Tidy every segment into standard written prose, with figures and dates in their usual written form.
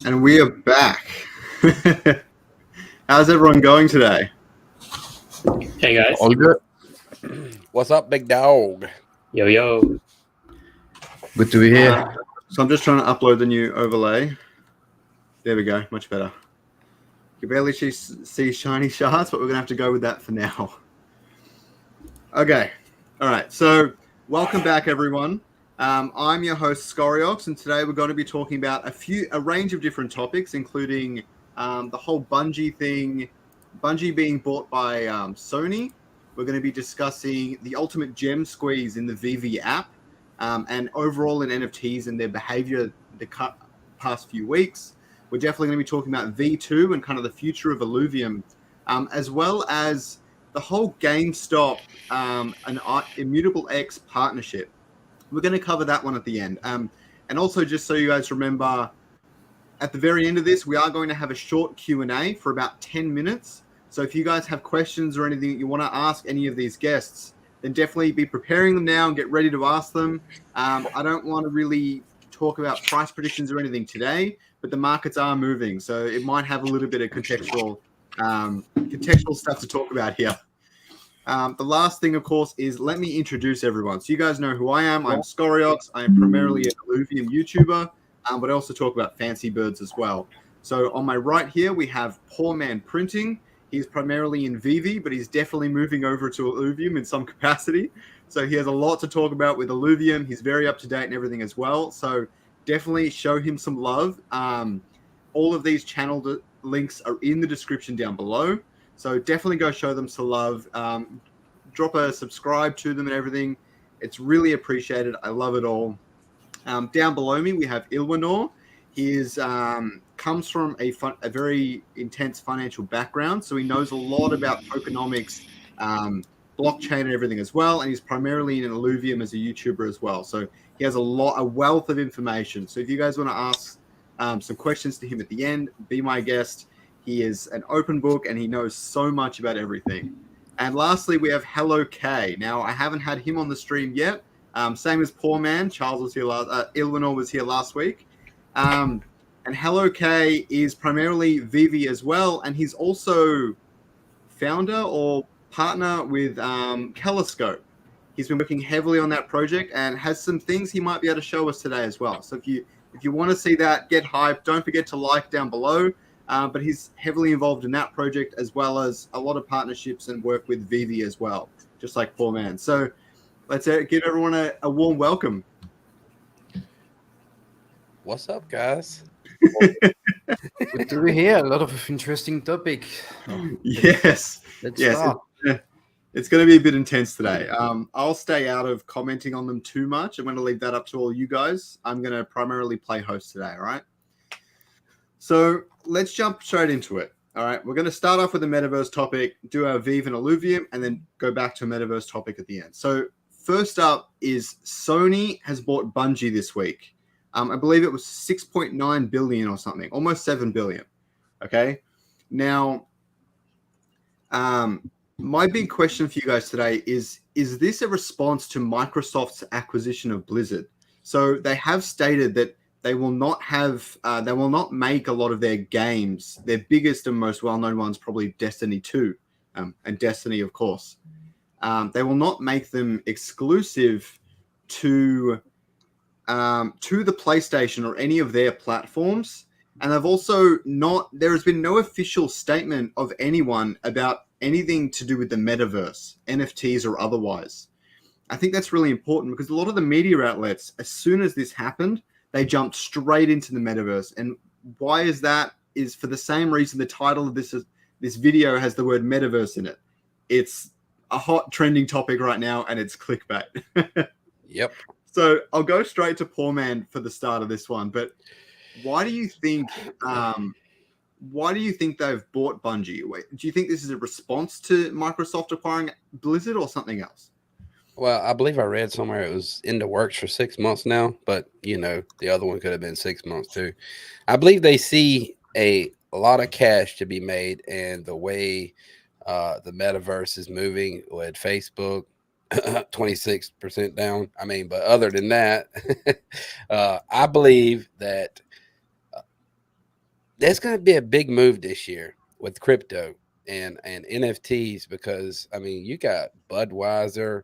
And we are back. How's everyone going today? Hey guys. All good. What's up, big dog? Yo, yo. Good to be here. So I'm just trying to upload the new overlay. There we go. Much better. You can barely see shiny shards, but we're going to have to go with that for now. Okay. All right. So welcome back, everyone. I'm your host, Scoriox, and today we're going to be talking about a range of different topics, including the whole Bungie thing, Bungie being bought by Sony. We're going to be discussing the ultimate gem squeeze in the VeVe app, and overall in NFTs and their behavior the past few weeks. We're definitely going to be talking about V2 and kind of the future of Illuvium, as well as the whole GameStop and Immutable X partnership. We're going to cover that one at the end. And also, just so you guys remember, at the very end of this, we are going to have a short Q&A for about 10 minutes. So if you guys have questions or anything that you want to ask any of these guests, then definitely be preparing them now and get ready to ask them. I don't want to really talk about price predictions or anything today, but the markets are moving. So it might have a little bit of contextual stuff to talk about here. The last thing, of course, is let me introduce everyone. So you guys know who I am. I'm Scoriox. I am primarily an Illuvium YouTuber, but I also talk about fancy birds as well. So on my right here, we have Poor Man Printing. He's primarily in VeVe, but he's definitely moving over to Illuvium in some capacity. So he has a lot to talk about with Illuvium. He's very up to date and everything as well. So definitely show him some love. All of these channel links are in the description down below. So definitely go show them some love. Drop a subscribe to them and everything. It's really appreciated. I love it all. Down below me, we have Ilwanor. He comes from a very intense financial background, so he knows a lot about tokenomics, blockchain and everything as well, and he's primarily in Illuvium as a YouTuber as well. So he has a wealth of information. So if you guys want to ask some questions to him at the end, be my guest. He is an open book, and he knows so much about everything. And lastly, we have Hello K. Now, I haven't had him on the stream yet. Same as Poor Man. Charles was here Ilwanor was here last week. And Hello K is primarily VeVe as well, and he's also founder or partner with Telescope. He's been working heavily on that project and has some things he might be able to show us today as well. So if you want to see that, get hyped. Don't forget to like down below. But he's heavily involved in that project, as well as a lot of partnerships and work with VeVe as well, just like Poor Man. So let's give everyone a warm welcome. What's up, guys? Good to be here. A lot of interesting topic. Yes. Let's start. It's going to be a bit intense today. I'll stay out of commenting on them too much. I'm going to leave that up to all you guys. I'm going to primarily play host today, all right? So let's jump straight into it. All right, we're going to start off with a Metaverse topic, do our VeVe and Illuvium, and then go back to a Metaverse topic at the end. So first up is Sony has bought Bungie this week. I believe it was 6.9 billion or something, almost 7 billion. Okay. Now, my big question for you guys today is this a response to Microsoft's acquisition of Blizzard? So they have stated that they will not make a lot of their games. Their biggest and most well-known ones probably Destiny 2, and Destiny, of course. They will not make them exclusive to the PlayStation or any of their platforms. And they've also there has been no official statement of anyone about anything to do with the Metaverse, NFTs or otherwise. I think that's really important because a lot of the media outlets, as soon as this happened, they jumped straight into the Metaverse. And why is that? Is for the same reason the title of this video has the word Metaverse in it. It's a hot trending topic right now, and it's clickbait. Yep. So I'll go straight to Poor Man for the start of this one. But why do you think they've bought Bungie? Do you think this is a response to Microsoft acquiring Blizzard or something else? Well, I believe I read somewhere it was in the works for 6 months now, but the other one could have been 6 months too. I believe they see a lot of cash to be made, and the way the Metaverse is moving with Facebook, 26% down. I mean, but other than that, I believe that there's going to be a big move this year with crypto and NFTs because, I mean, you got Budweiser,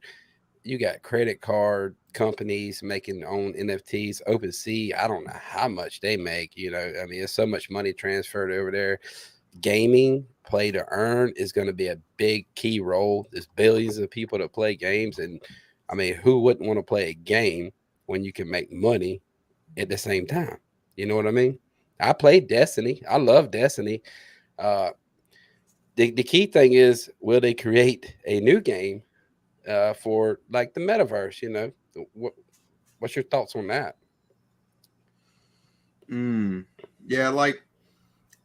you got credit card companies making their own NFTs, OpenSea. I don't know how much they make. You know, I mean, there's so much money transferred over there. Gaming, play to earn is going to be a big key role. There's billions of people that play games. And I mean, who wouldn't want to play a game when you can make money at the same time? You know what I mean? I played Destiny. I love Destiny. The key thing is, will they create a new game for like the metaverse? You know, what's your thoughts on that? Yeah, like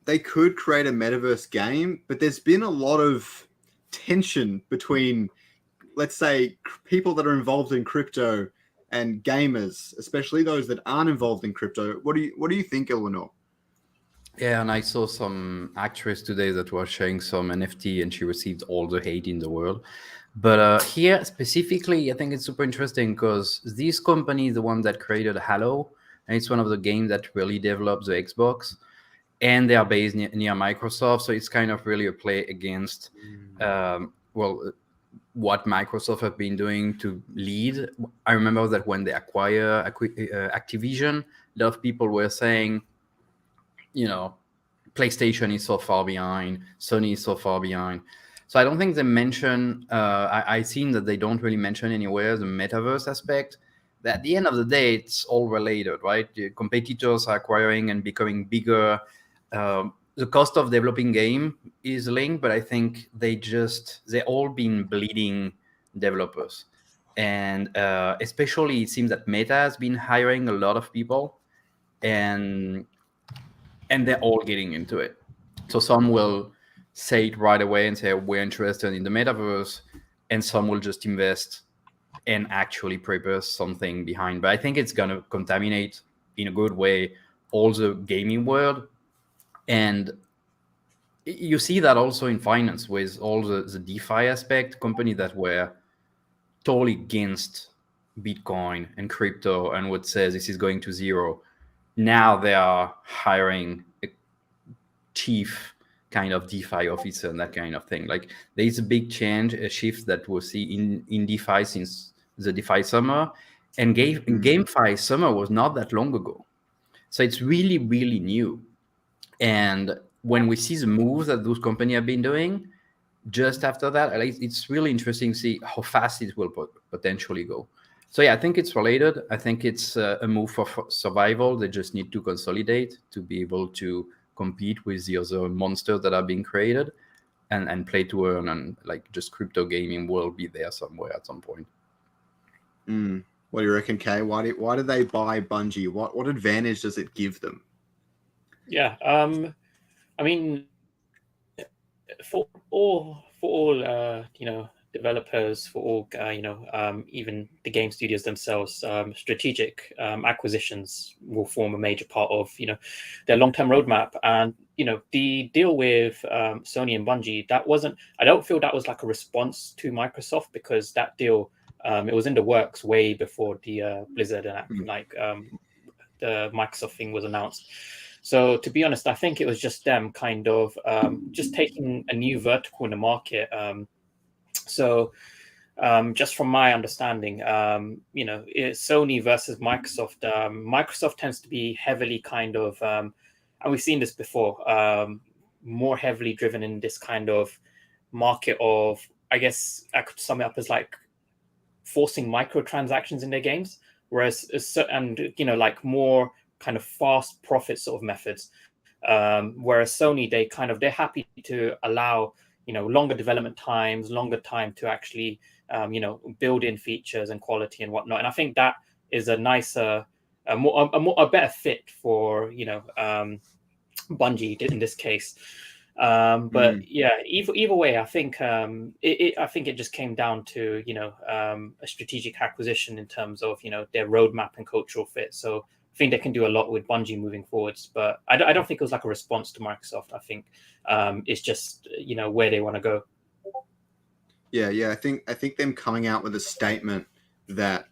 they could create a metaverse game, but there's been a lot of tension between, let's say, people that are involved in crypto and gamers, especially those that aren't involved in crypto. What do you think, Eleanor? Yeah, and I saw some actress today that was sharing some NFT, and she received all the hate in the world. But here specifically, I think it's super interesting because this company is the one that created Halo, and it's one of the games that really developed the Xbox, and they are based near Microsoft. So it's kind of really a play against, what Microsoft have been doing to lead. I remember that when they acquire Activision, a lot of people were saying, you know, PlayStation is so far behind, Sony is so far behind. So I don't think they mention, I've seen that they don't really mention anywhere the metaverse aspect. That at the end of the day, it's all related, right? The competitors are acquiring and becoming bigger. The cost of developing game is linked, but I think they all been bleeding developers. And especially it seems that Meta has been hiring a lot of people, and they're all getting into it. So some will say it right away and say, we're interested in the metaverse, and some will just invest and actually prepare something behind. But I think it's going to contaminate in a good way all the gaming world. And you see that also in finance with all the DeFi aspect, companies that were totally against Bitcoin and crypto and would say this is going to zero. Now they are hiring a chief kind of DeFi officer and that kind of thing. Like there's a big change, a shift that we'll see in DeFi since the DeFi summer. And GameFi summer was not that long ago. So it's really, really new. And when we see the moves that those companies have been doing, just after that, it's really interesting to see how fast it will potentially go. So yeah, I think it's related. I think it's a move for survival. They just need to consolidate to be able to compete with the other monsters that are being created, and play to earn, and like just crypto gaming will be there somewhere at some point. What do you reckon, Kay? Why did they buy Bungie? What advantage does it give them? Yeah, I mean, for all developers, for all even the game studios themselves, strategic acquisitions will form a major part of their long-term roadmap. And the deal with Sony and Bungie, I don't feel that was like a response to Microsoft, because that deal it was in the works way before the Blizzard and the Microsoft thing was announced. So to be honest, I think it was just them kind of just taking a new vertical in the market. So just from my understanding, it's Sony versus Microsoft. Microsoft tends to be heavily kind of, and we've seen this before, more heavily driven in this kind of market of, I guess I could sum it up as like forcing microtransactions in their games, whereas like more kind of fast profit sort of methods. Whereas Sony, they're happy to allow longer development times, longer time to actually build in features and quality and whatnot. And I think that is a nicer, a better fit for Bungie in this case. But yeah, either way, I think it just came down to a strategic acquisition in terms of their roadmap and cultural fit. So I think they can do a lot with Bungie moving forwards, but I don't think it was like a response to Microsoft. I think it's just where they want to go. Yeah. I think them coming out with a statement that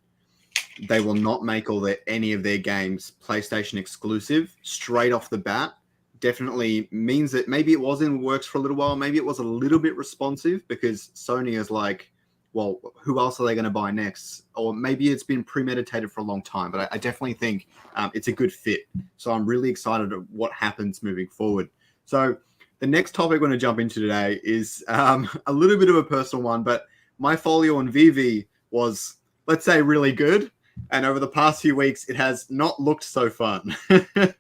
they will not make any of their games PlayStation exclusive straight off the bat definitely means that maybe it was in works for a little while. Maybe it was a little bit responsive because Sony is like, well, who else are they going to buy next? Or maybe it's been premeditated for a long time, but I definitely think it's a good fit. So I'm really excited at what happens moving forward. So the next topic we're going to jump into today is a little bit of a personal one, but my folio on VeVe was, let's say, really good. And over the past few weeks, it has not looked so fun. Do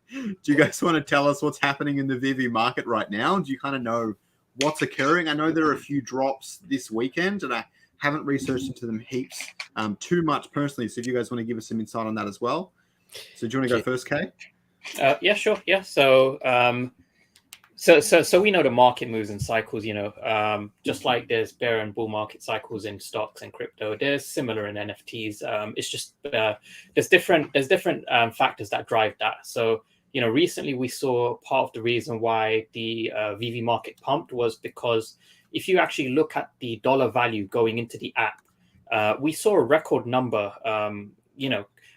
you guys want to tell us what's happening in the VeVe market right now? Do you kind of know what's occurring? I know there are a few drops this weekend, and I haven't researched into them heaps too much personally. So if you guys want to give us some insight on that as well. So do you want to go first, Kay? Yeah, sure. Yeah. So we know the market moves in cycles, just like there's bear and bull market cycles in stocks and crypto, there's similar in NFTs. It's just there's different factors that drive that. So, recently we saw part of the reason why the VeVe market pumped was because if you actually look at the dollar value going into the app, we saw a record number.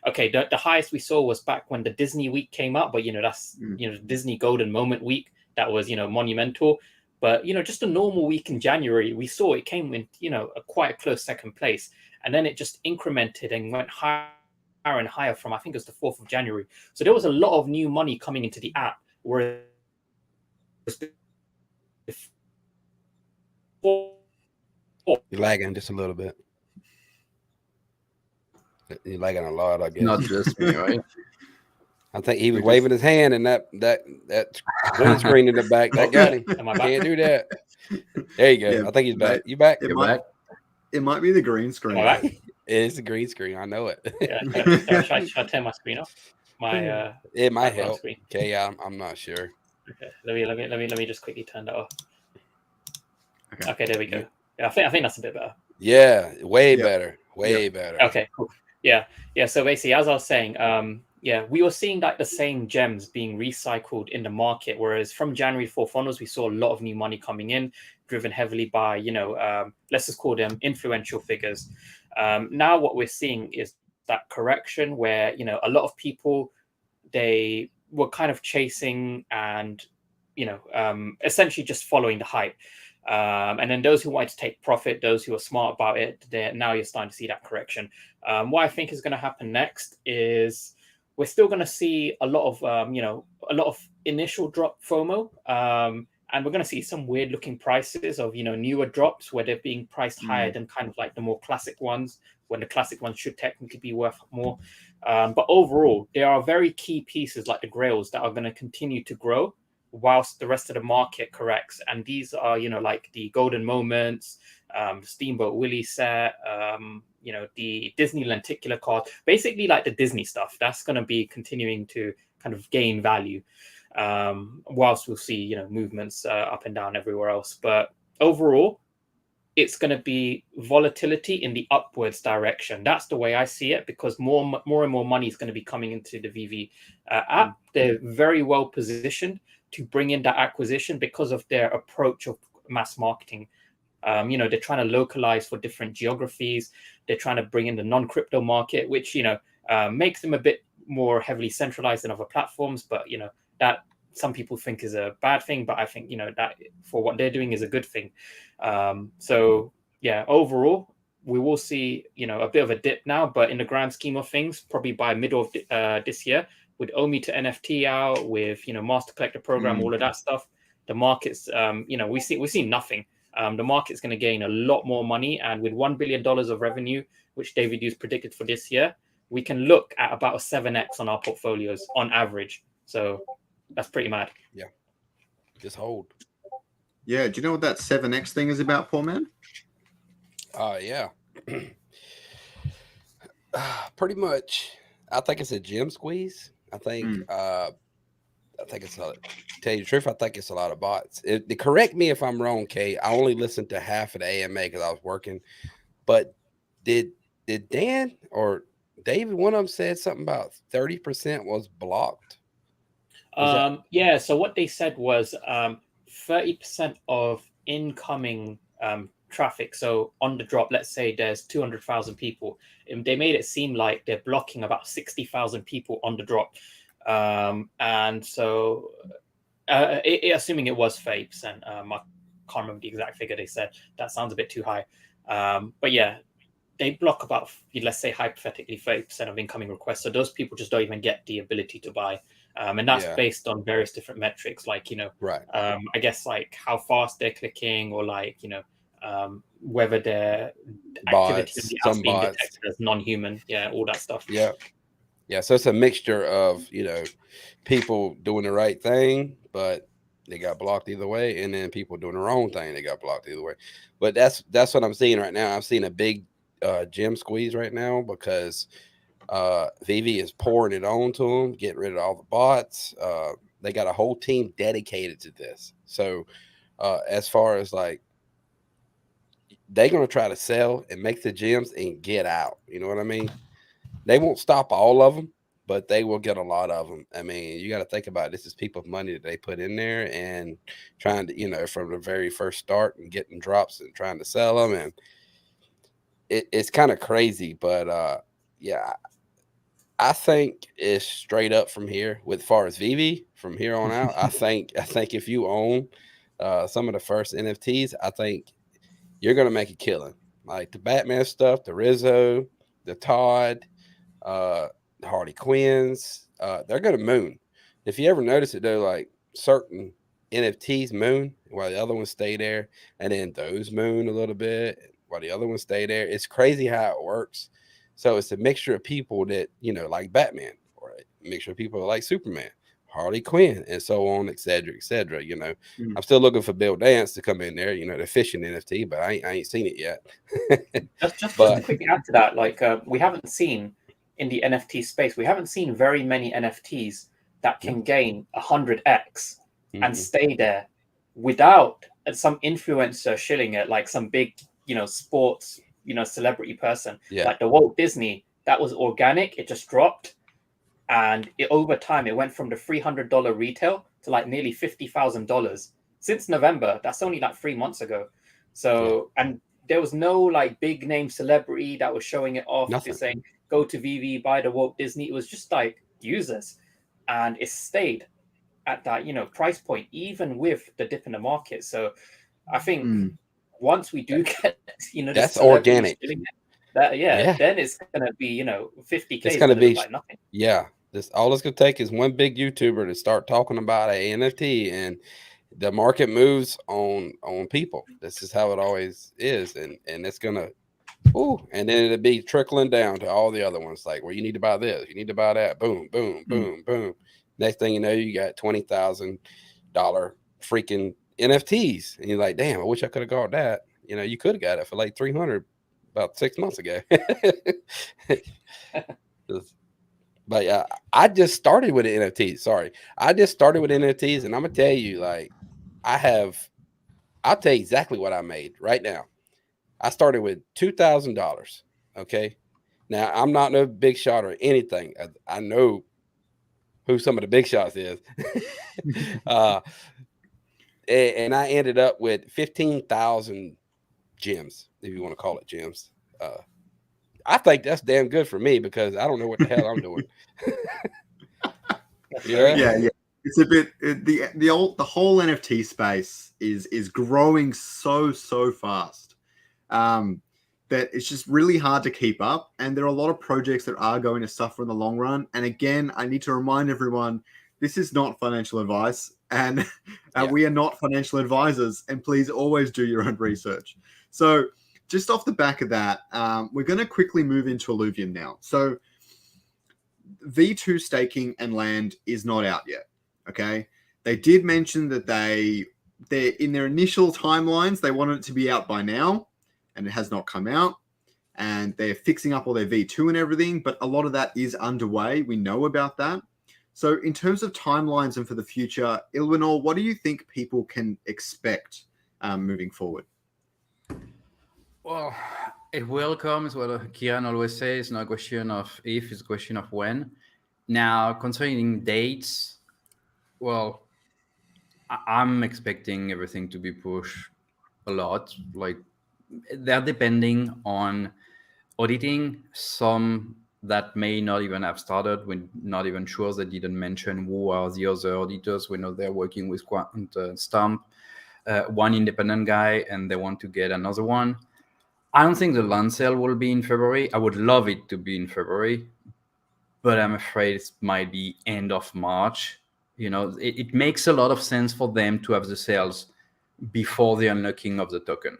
Okay, the highest we saw was back when the Disney week came out, but that's Disney Golden Moment week. That was, monumental. But, just a normal week in January, we saw it came in, quite a close second place. And then it just incremented and went higher and higher from, I think it was the 4th of January. So there was a lot of new money coming into the app. Whereas You're lagging just a little bit. You're lagging a lot, I guess. Not just me, right? I think he was waving his hand, and that windscreen in the back that got him. Am I back? Can't do that. There you go. Yeah, I think he's back. You back? You're back. It might be the green screen. Am I back? It's a green screen. I know it. Yeah, should I turn my screen off? It might help. Screen. Okay, I'm not sure. Okay, let me just quickly turn that off. Okay, there we go. Yeah, I think that's a bit better. Yeah, way better. Way better. Okay, cool. Yeah. So basically, as I was saying, we were seeing like the same gems being recycled in the market, whereas from January 4th onwards, we saw a lot of new money coming in, driven heavily by, let's just call them influential figures. Now what we're seeing is that correction where, a lot of people, they were kind of chasing and, essentially just following the hype. And then those who wanted to take profit, those who are smart about it, now you're starting to see that correction. What I think is going to happen next is we're still going to see a lot of initial drop FOMO, and we're going to see some weird looking prices of newer drops where they're being priced higher than kind of like the more classic ones, when the classic ones should technically be worth more. But overall, there are very key pieces like the grails that are going to continue to grow whilst the rest of the market corrects. And these are, like the golden moments, Steamboat Willie set, the Disney lenticular card, basically like the Disney stuff. That's going to be continuing to kind of gain value, whilst we'll see, movements up and down everywhere else. But overall, it's going to be volatility in the upwards direction. That's the way I see it, because more and more money is going to be coming into the VeVe app. They're very well positioned to bring in that acquisition because of their approach of mass marketing. They're trying to localize for different geographies. They're trying to bring in the non-crypto market, which, makes them a bit more heavily centralized than other platforms. But, that some people think is a bad thing, but I think, that for what they're doing is a good thing. Overall, we will see, a bit of a dip now, but in the grand scheme of things, probably by middle of this year, with OMI to NFT out, with, Master Collector Program, all of that stuff, the market's, we see nothing. The market's going to gain a lot more money. And with $1 billion of revenue, which David Hughes predicted for this year, we can look at about a 7x on our portfolios on average. So that's pretty mad. Yeah. Just hold. Yeah. Do you know what that 7x thing is about, poor man? Yeah. Pretty much. I think it's a gem squeeze. I think it's to tell you the truth, I think it's a lot of bots. Correct me if I'm wrong, Kay. I only listened to half of the AMA because I was working. But did Dan or David, one of them said something about 30% was blocked? So what they said was 30% of incoming traffic. So on the drop, let's say there's 200,000 people. And they made it seem like they're blocking about 60,000 people on the drop. And so Assuming it was 30%, I can't remember the exact figure they said. That sounds a bit too high. But yeah, they block about, let's say hypothetically, 30% of incoming requests. So those people just don't even get the ability to buy. And that's based on various different metrics, like, right. I guess like how fast they're clicking, or like, whether their activity in the app's being detected as non-human. Yeah, all that stuff. Yeah. Yeah. So it's a mixture of, people doing the right thing, but they got blocked either way. And then people doing the wrong thing, they got blocked either way. But that's what I'm seeing right now. I'm seeing a big gem squeeze right now because VeVe is pouring it on to them, getting rid of all the bots. They got a whole team dedicated to this. So as far as like, they're going to try to sell and make the gems and get out. You know what I mean? They won't stop all of them, but they will get a lot of them. I mean, you got to think about it. This is people's money that they put in there and trying to, from the very first start and getting drops and trying to sell them. And it's kind of crazy, but yeah, I think it's straight up from here with far as VeVe from here on out. I think if you own some of the first NFTs, I think you're going to make a killing. Like the Batman stuff, the Rizzo, the Todd, the Harley Quinns, they're going to moon. If you ever notice it, though, like certain NFTs moon while the other ones stay there, and then those moon a little bit while the other ones stay there. It's crazy how it works. So it's a mixture of people that, like Batman, or a mixture of people like Superman, Harley Quinn, and so on, et cetera, et cetera. I'm still looking for Bill Dance to come in there, the fishing NFT, but I ain't seen it yet. just to quickly add to that, like we haven't seen in the NFT space, we haven't seen very many NFTs that can gain 100x and stay there without some influencer shilling it, like some big, sports, celebrity person. Like the Walt Disney, that was organic, it just dropped. And over time, it went from the $300 retail to like nearly $50,000 since November. That's only like 3 months ago. So, and there was no like big name celebrity that was showing it off. Just saying, go to VeVe, buy the Walt Disney. It was just like users, and it stayed at that price point, even with the dip in the market. So, I think once we do get that's organic. Then it's gonna be 50K. It's gonna be like nothing. Yeah, all it's gonna take is one big YouTuber to start talking about an NFT, and the market moves on people. This is how it always is, and it's gonna, and then it'll be trickling down to all the other ones. Like, well, you need to buy this, you need to buy that. Boom, boom, boom, boom. Next thing you know, you got $20,000 freaking NFTs, and you're like, damn, I wish I could have got that. You could have got it for like 300 about 6 months ago. But I just started with the NFTs. Sorry, I just started with NFTs, and I'm gonna tell you, like, I'll tell you exactly what I made right now. I started with $2,000. Okay, now I'm not no big shot or anything. I know who some of the big shots is, and I ended up with 15,000 gems, if you want to call it gems. I think that's damn good for me because I don't know what the hell I'm doing. Yeah. It's a bit the whole NFT space is growing so fast that it's just really hard to keep up. And there are a lot of projects that are going to suffer in the long run. And again, I need to remind everyone, this is not financial advice, and we are not financial advisors. And please always do your own research. So just off the back of that, we're going to quickly move into Illuvium now. So V2 staking and land is not out yet. Okay. They did mention that they're in their initial timelines, they wanted it to be out by now, and it has not come out. And they're fixing up all their V2 and everything, but a lot of that is underway. We know about that. So in terms of timelines and for the future, Ilwinor, what do you think people can expect moving forward? Well, it will come, is what Kieran always says. It's not a question of if, it's a question of when. Now, concerning dates, well, I'm expecting everything to be pushed a lot. Like, they're depending on auditing some that may not even have started. We're not even sure. They didn't mention who are the other auditors. We know they're working with Stamp, one independent guy, and they want to get another one. I don't think the land sale will be in February. I would love it to be in February, but I'm afraid it might be end of March. It makes a lot of sense for them to have the sales before the unlocking of the token.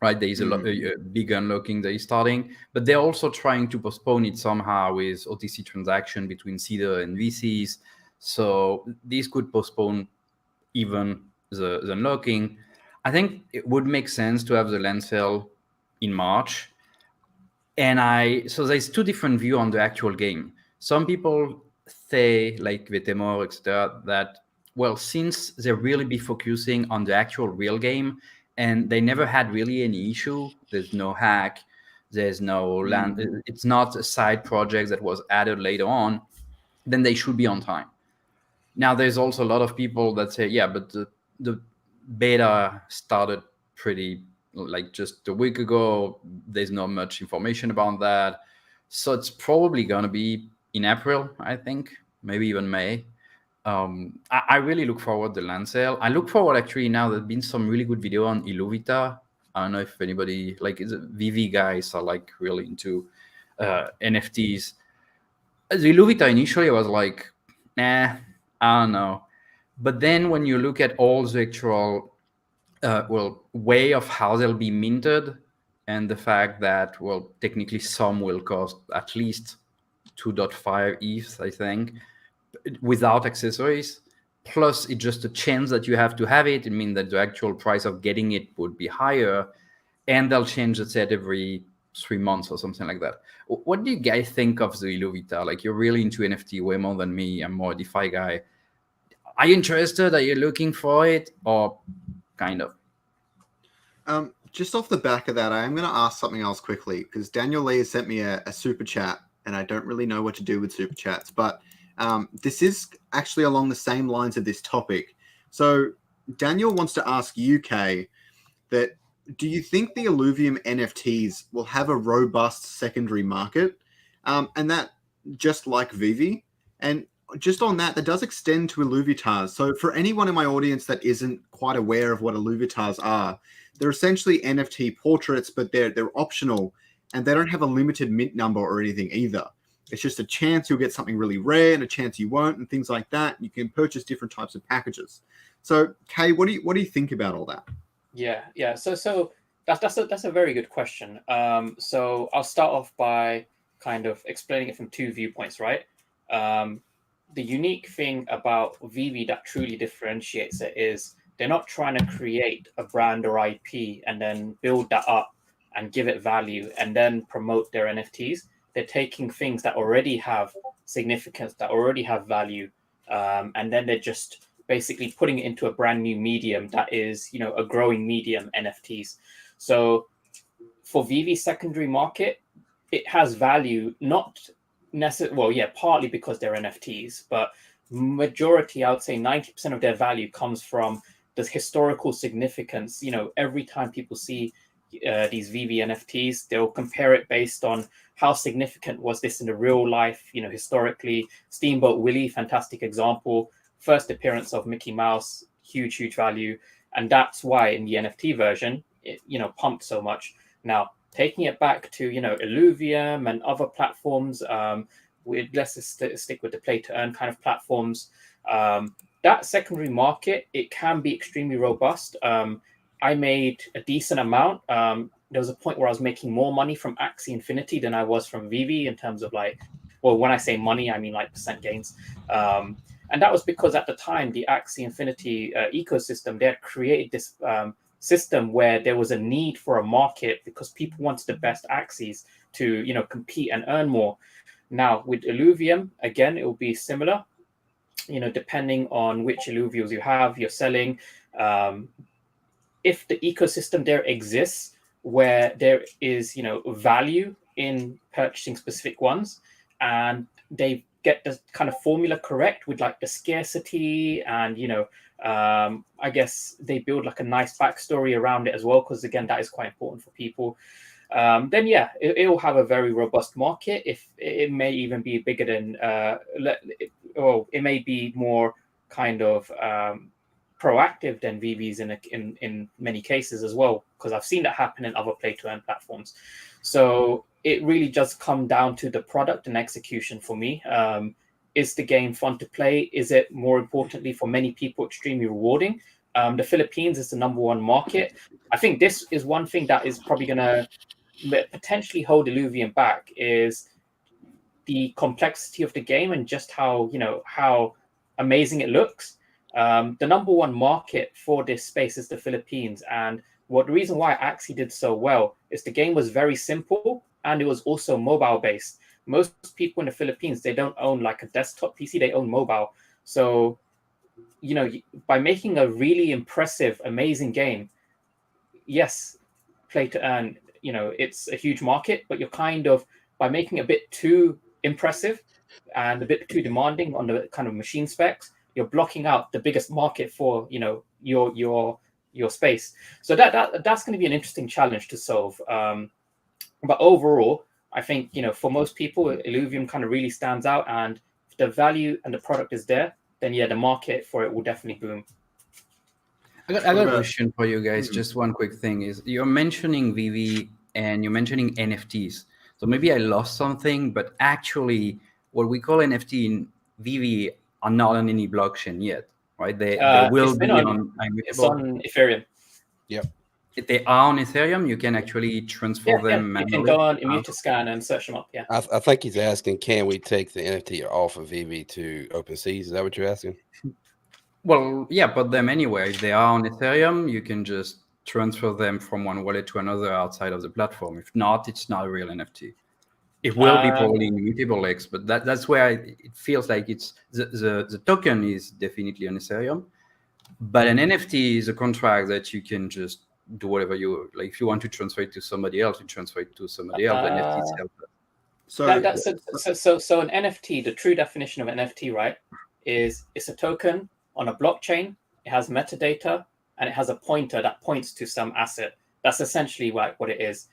Right, there is a big unlocking that is starting, but they're also trying to postpone it somehow with OTC transaction between CEDA and VCs. So this could postpone even the unlocking. I think it would make sense to have the land sale in March. So there's two different views on the actual game. Some people say, like Vetemor, etc., that, well, since they really be focusing on the actual real game, and they never had really any issue. There's no hack. There's no land. It's not a side project that was added later on. Then they should be on time. Now, there's also a lot of people that say, yeah, but the beta started pretty, like, just a week ago. There's not much information about that. So it's probably going to be in April, I think, maybe even May. I really look forward to the land sale. I look forward, actually, now there's been some really good video on Illuvita. I don't know if anybody, like, VeVe guys are like really into NFTs. The Illuvita initially was like, nah, I don't know. But then when you look at all the actual way of how they'll be minted, and the fact that, well, technically some will cost at least 2.5 ETH, I think, without accessories, plus it's just a chance that you have to have it. It means that the actual price of getting it would be higher, and they'll change the set every 3 months or something like that. What do you guys think of the Illuvita? Like, you're really into NFT way more than me. I'm more a DeFi guy. Are you interested? Are you looking for it? Or kind of? Just off the back of that, I am going to ask something else quickly, because Daniel Lee has sent me a super chat, and I don't really know what to do with super chats, but this is actually along the same lines of this topic. So Daniel wants to ask UK that, do you think the Illuvium NFTs will have a robust secondary market? And that, just like VeVe, and just on that does extend to Illuvitars. So for anyone in my audience that isn't quite aware of what Illuvitars are, they're essentially NFT portraits, but they're optional, and they don't have a limited mint number or anything either. It's just a chance you'll get something really rare and a chance you won't, and things like that. You can purchase different types of packages. So, Kay, what do you think about all that? Yeah. So that's a very good question. So I'll start off by kind of explaining it from two viewpoints, right? The unique thing about VeVe that truly differentiates it is they're not trying to create a brand or IP and then build that up and give it value and then promote their NFTs. They're taking things that already have significance, that already have value, and then they're just basically putting it into a brand new medium that is, a growing medium, NFTs. So for VeVe secondary market, it has value, not necessarily, well, yeah, partly because they're NFTs, but majority, I would say 90% of their value comes from the historical significance. Every time people see these VeVe NFTs, they'll compare it based on how significant was this in the real life, historically. Steamboat Willie, fantastic example. First appearance of Mickey Mouse, huge value. And that's why in the NFT version, it, pumped so much. Now, taking it back to, Illuvium and other platforms, let's just stick with the play to earn kind of platforms. That secondary market, it can be extremely robust. I made a decent amount. There was a point where I was making more money from Axie Infinity than I was from VeVe in terms of when I say money, I mean like percent gains. And that was because at the time, the Axie Infinity ecosystem, they had created this system where there was a need for a market because people wanted the best Axies to, compete and earn more. Now with Illuvium, again, it will be similar, depending on which Illuviums you have, you're selling. If the ecosystem there exists where there is, value in purchasing specific ones, and they get the kind of formula correct with like the scarcity and, I guess they build like a nice backstory around it as well, because again, that is quite important for people. then yeah, it will have a very robust market. If it may even be bigger than, or it may be more kind of proactive than VeVe's in many cases as well, because I've seen that happen in other play-to-earn platforms. So it really just come down to the product and execution for me. Is the game fun to play? Is it, more importantly, for many people, extremely rewarding? The Philippines is the #1 market. I think this is one thing that is probably going to potentially hold Illuvium back, is the complexity of the game and just how amazing it looks. The #1 market for this space is the Philippines, and the reason why Axie did so well is the game was very simple and it was also mobile based. Most people in the Philippines, they don't own like a desktop PC, they own mobile. So, by making a really impressive, amazing game, yes, play to earn, it's a huge market, but you're kind of, by making it a bit too impressive and a bit too demanding on the kind of machine specs, you're blocking out the biggest market for, your space. So that's going to be an interesting challenge to solve. But overall, I think, for most people, Illuvium kind of really stands out, and if the value and the product is there, then yeah, the market for it will definitely boom. I got a question for you guys. Just one quick thing is, you're mentioning VeVe and you're mentioning NFTs. So maybe I lost something, but actually what we call NFT in VeVe are not on any blockchain yet, right? They will be on It's on Ethereum. Yep. If they are on Ethereum, you can actually transfer them manually. You can go on Immutable and search them up. Yeah. I think he's asking, can we take the NFT off of VeVe to OpenSea? Is that what you're asking? Well, yeah, put them anywhere. If they are on Ethereum, you can just transfer them from one wallet to another outside of the platform. If not, it's not a real NFT. It will be probably in Immutable X, but that's where it feels like it's the token is definitely on Ethereum, but an NFT is a contract that you can just do whatever you like. If you want to transfer it to somebody else, you transfer it to somebody else. The NFT itself. So an NFT, the true definition of an NFT, right, is it's a token on a blockchain. It has metadata and it has a pointer that points to some asset. That's essentially what it is.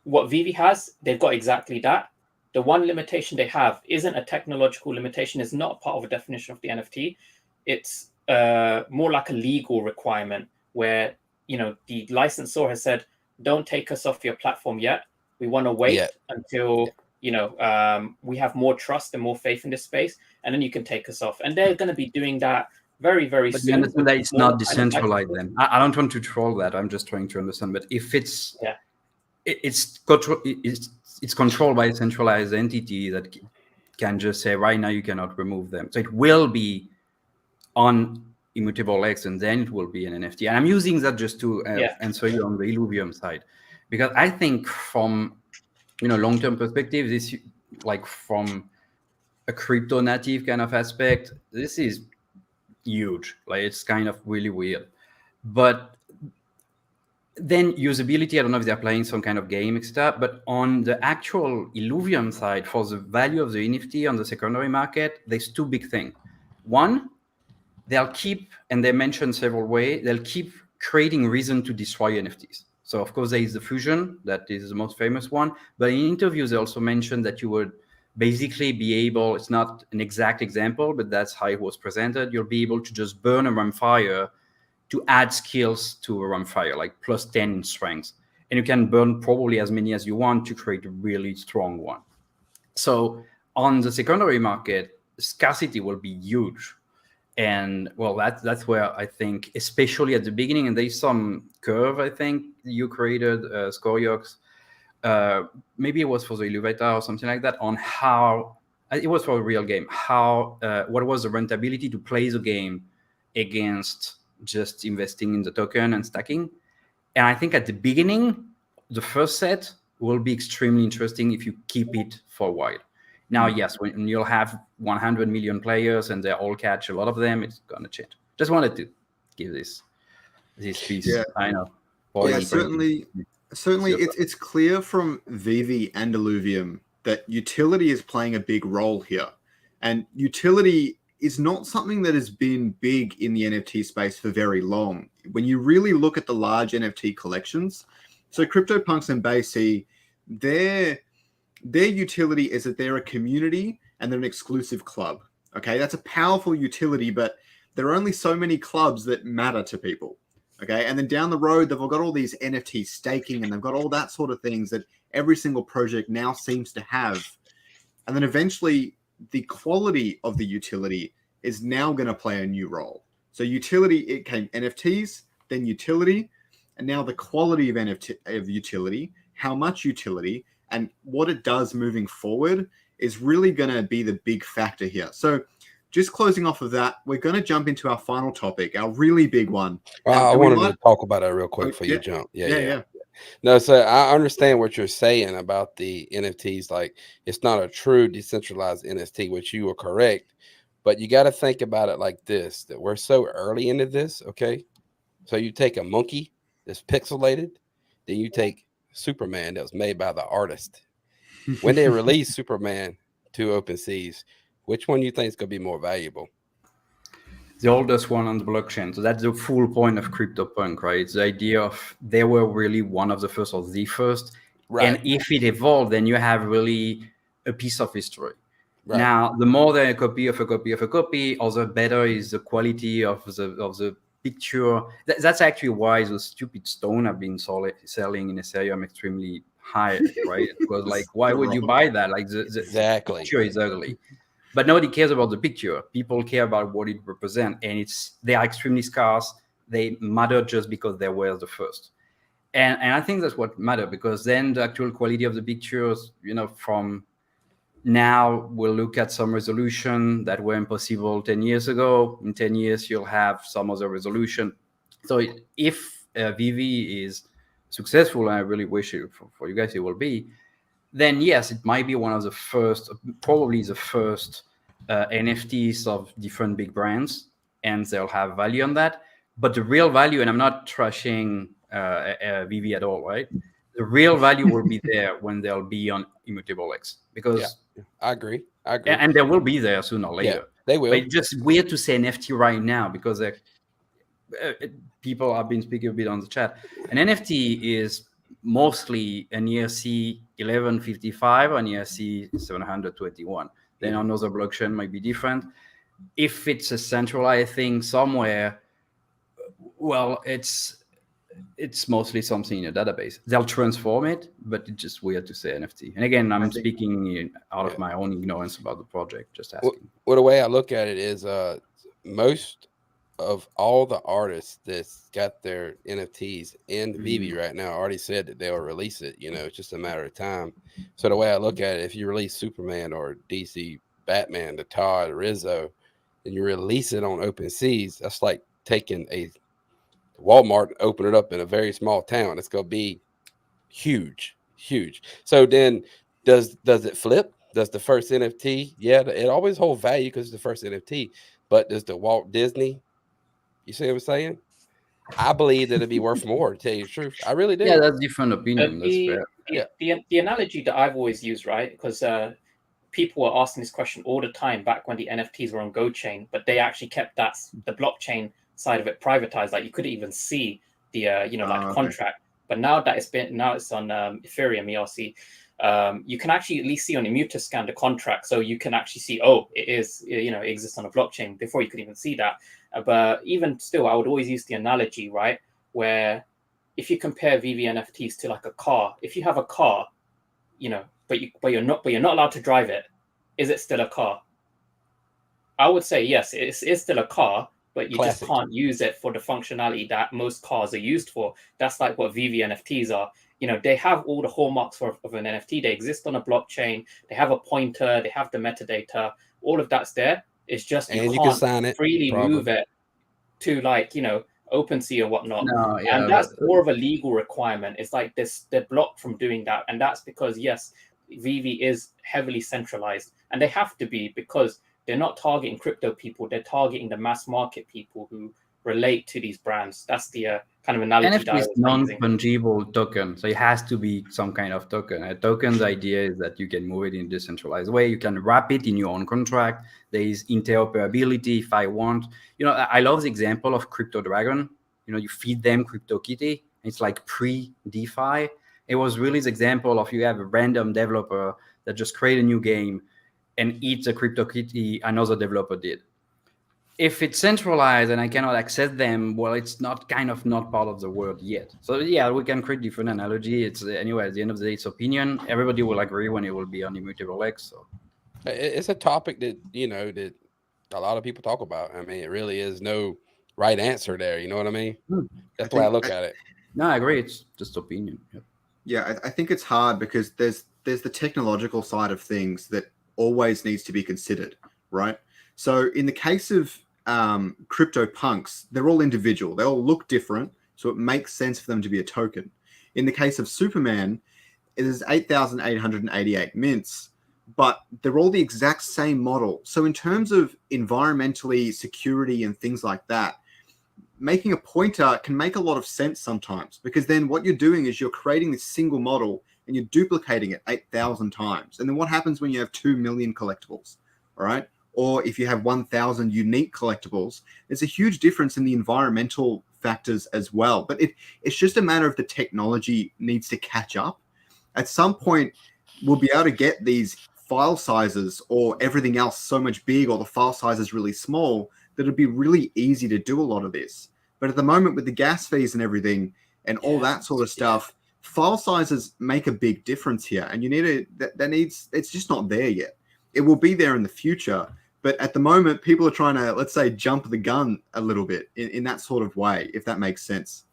What VeVe has, they've got exactly that. The one limitation they have isn't a technological limitation, it's not part of a definition of the NFT. It's more like a legal requirement where, the licensor has said, don't take us off your platform yet. We want to wait until, we have more trust and more faith in this space, and then you can take us off. And they're going to be doing that very, very soon. But you understand that it's not decentralized then. I don't want to troll that. I'm just trying to understand. But if it's it's controlled by a centralized entity that can just say, right now you cannot remove them. So it will be on Immutable X, and then it will be an NFT. And I'm using that just to answer you on the Illuvium side, because I think from long-term perspective, this, like from a crypto native kind of aspect, this is huge. Like, it's kind of really weird. But then usability, I don't know if they're playing some kind of game stuff, but on the actual Illuvium side, for the value of the NFT on the secondary market, there's two big things. One, they'll keep, and they mentioned several ways, they'll keep creating reason to destroy NFTs. So of course there is the fusion, that is the most famous one, but in interviews they also mentioned that you would basically be able, it's not an exact example, but that's how it was presented, you'll be able to just burn a Rumfire to add skills to a Rumfire, like +10 in strength. And you can burn probably as many as you want to create a really strong one. So on the secondary market, scarcity will be huge. And well, that's where I think, especially at the beginning, and there's some curve, I think you created, Scoriox, maybe it was for the elevator or something like that, on how, it was for a real game, how, what was the rentability to play the game against just investing in the token and stacking. And I think at the beginning, the first set will be extremely interesting if you keep it for a while. Now, yes, when you'll have 100 million players and they all catch a lot of them, it's going to change. Just wanted to give this piece. Yeah. I know. Yeah, certainly it's clear from VeVe and Illuvium that utility is playing a big role here. And utility is not something that has been big in the NFT space for very long. When you really look at the large NFT collections, So CryptoPunks and Basie, their utility is that they're a community and they're an exclusive club. Okay, that's a powerful utility, but there are only so many clubs that matter to people. Okay, and then down the road, they've got all these NFT staking and they've got all that sort of things that every single project now seems to have. And then eventually, the quality of the utility is now going to play a new role. So utility, it came NFTs, then utility, and now the quality of utility, how much utility, and what it does moving forward is really going to be the big factor here. So just closing off of that, we're going to jump into our final topic, our really big one. I wanted to talk about that real quick before you jump. Yeah. No, so I understand what you're saying about the NFTs. Like, it's not a true decentralized NFT, which you are correct. But you got to think about it like this, that we're so early into this, okay? So you take a monkey that's pixelated, then you take Superman that was made by the artist. When they release Superman to OpenSeas, which one do you think is going to be more valuable? The oldest one on the blockchain. So that's the full point of CryptoPunk, right? It's the idea of they were really one of the first or the first. Right. And if it evolved, then you have really a piece of history. Right. Now, the more than a copy of a copy of a copy, or the better is the quality of the picture. That's actually why the stupid stone have been selling in Ethereum extremely high, right? Because like, why would you buy that? Like the picture is ugly. But nobody cares about the picture. People care about what it represents, and they are extremely scarce. They matter just because they were the first, and I think that's what matters, because then the actual quality of the pictures, from now we'll look at some resolution that were impossible 10 years ago. In 10 years, you'll have some other resolution. So if VeVe is successful, and I really wish it for you guys it will be, then yes, it might be one of the first, probably the first NFTs of different big brands, and they'll have value on that. But the real value, and I'm not trashing VeVe at all, right? The real value will be there when they'll be on Immutable X, because I agree. And they will be there sooner or later. Yeah, they will. But it's just weird to say NFT right now, because people have been speaking a bit on the chat. An NFT is mostly an ERC 1155 and ERC 721. Then another blockchain might be different. If it's a centralized thing somewhere, well, it's mostly something in a database. They'll transform it, but it's just weird to say NFT. And again, I'm speaking out of my own ignorance about the project, just asking. Well, the way I look at it is most of all the artists that's got their NFTs in VeVe right now already said that they'll release it. It's just a matter of time. So the way I look at it, if you release Superman or DC Batman, the Todd, Rizzo, and you release it on OpenSeas, that's like taking a Walmart and open it up in a very small town. It's going to be huge. So then does it flip? Does the first NFT? Yeah, it always holds value because it's the first NFT. But does the Walt Disney, you see what I'm saying? I believe that it'd be worth more, to tell you the truth. I really do. Yeah, that's different opinion. The analogy that I've always used, right? Because people were asking this question all the time back when the NFTs were on GoChain, but they actually kept the blockchain side of it privatized. Like you couldn't even see the the contract. But now that it's on Ethereum ERC, you can actually at least see on Immutascan the contract, so you can actually see, it is it exists on a blockchain. Before you could even see that. But even still, I would always use the analogy, right, where if you compare VeVe NFTs to like a car, if you have a car, but you're not allowed to drive it, is it still a car? I would say yes, it is still a car, but you just can't use it for the functionality that most cars are used for. That's like what VeVe NFTs are. They have all the hallmarks of an NFT. They exist on a blockchain. They have a pointer. They have the metadata. All of that's there. It's just you can't sign it, freely move it to OpenSea or whatnot. And that's more of a legal requirement. It's like they're blocked from doing that. And that's because, yes, VeVe is heavily centralized. And they have to be, because they're not targeting crypto people. They're targeting the mass market people who relate to these brands. That's the kind of analogy. NFT is non-fungible token, so it has to be some kind of token. A token's idea is that you can move it in a decentralized way. You can wrap it in your own contract. There is interoperability if I want. I love the example of Crypto Dragon. You feed them CryptoKitty, It's like pre-DeFi. It was really this example of you have a random developer that just create a new game and eat the crypto kitty another developer did. If it's centralized and I cannot access them, well, it's not part of the world yet. So yeah, we can create different analogy. It's anyway, at the end of the day, it's opinion. Everybody will agree when it will be on Immutable X. So it's a topic that, that a lot of people talk about. I mean, it really is no right answer there. You know what I mean? That's the way I look at it. No, I agree. It's just opinion. Yep. Yeah, I think it's hard because there's the technological side of things that always needs to be considered, right? So in the case of crypto punks, they're all individual. They all look different, so it makes sense for them to be a token. In the case of Superman, it is 8,888 mints, but they're all the exact same model. So in terms of environmentally security and things like that, making a pointer can make a lot of sense sometimes, because then what you're doing is you're creating this single model and you're duplicating it 8,000 times. And then what happens when you have 2 million collectibles, all right? Or if you have 1,000 unique collectibles, there's a huge difference in the environmental factors as well. But it's just a matter of the technology needs to catch up. At some point, we'll be able to get these file sizes or everything else so much big, or the file size is really small, that it'd be really easy to do a lot of this. But at the moment, with the gas fees and everything and all that sort of stuff, file sizes make a big difference here. And you need it's just not there yet. It will be there in the future. But at the moment, people are trying to, let's say, jump the gun a little bit in that sort of way, if that makes sense.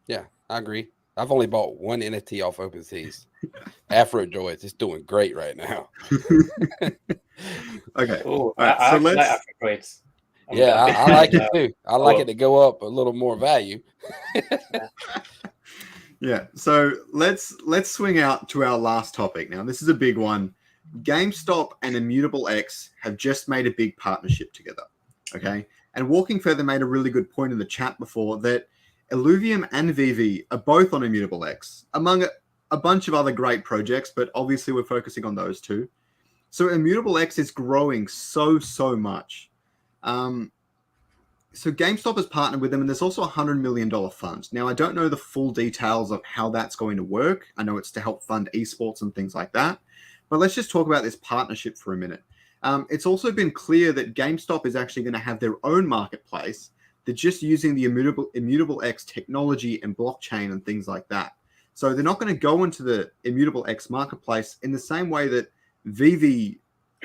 Yeah, I agree. I've only bought one NFT off OpenSeas. Afrojoy is doing great right now. Okay. Oh, right, so let's. Yeah, I like it too. I like it to go up a little more value. Yeah. So let's swing out to our last topic now. This is a big one. GameStop and Immutable X have just made a big partnership together. Okay. And Walking Further made a really good point in the chat before that Illuvium and VeVe are both on Immutable X, among a bunch of other great projects, but obviously we're focusing on those two. So Immutable X is growing so much. So GameStop has partnered with them, and there's also a $100 million fund. Now, I don't know the full details of how that's going to work. I know it's to help fund esports and things like that. But let's just talk about this partnership for a minute. It's also been clear that GameStop is actually going to have their own marketplace. They're just using the Immutable X technology and blockchain and things like that. So they're not going to go into the Immutable X marketplace in the same way that VeVe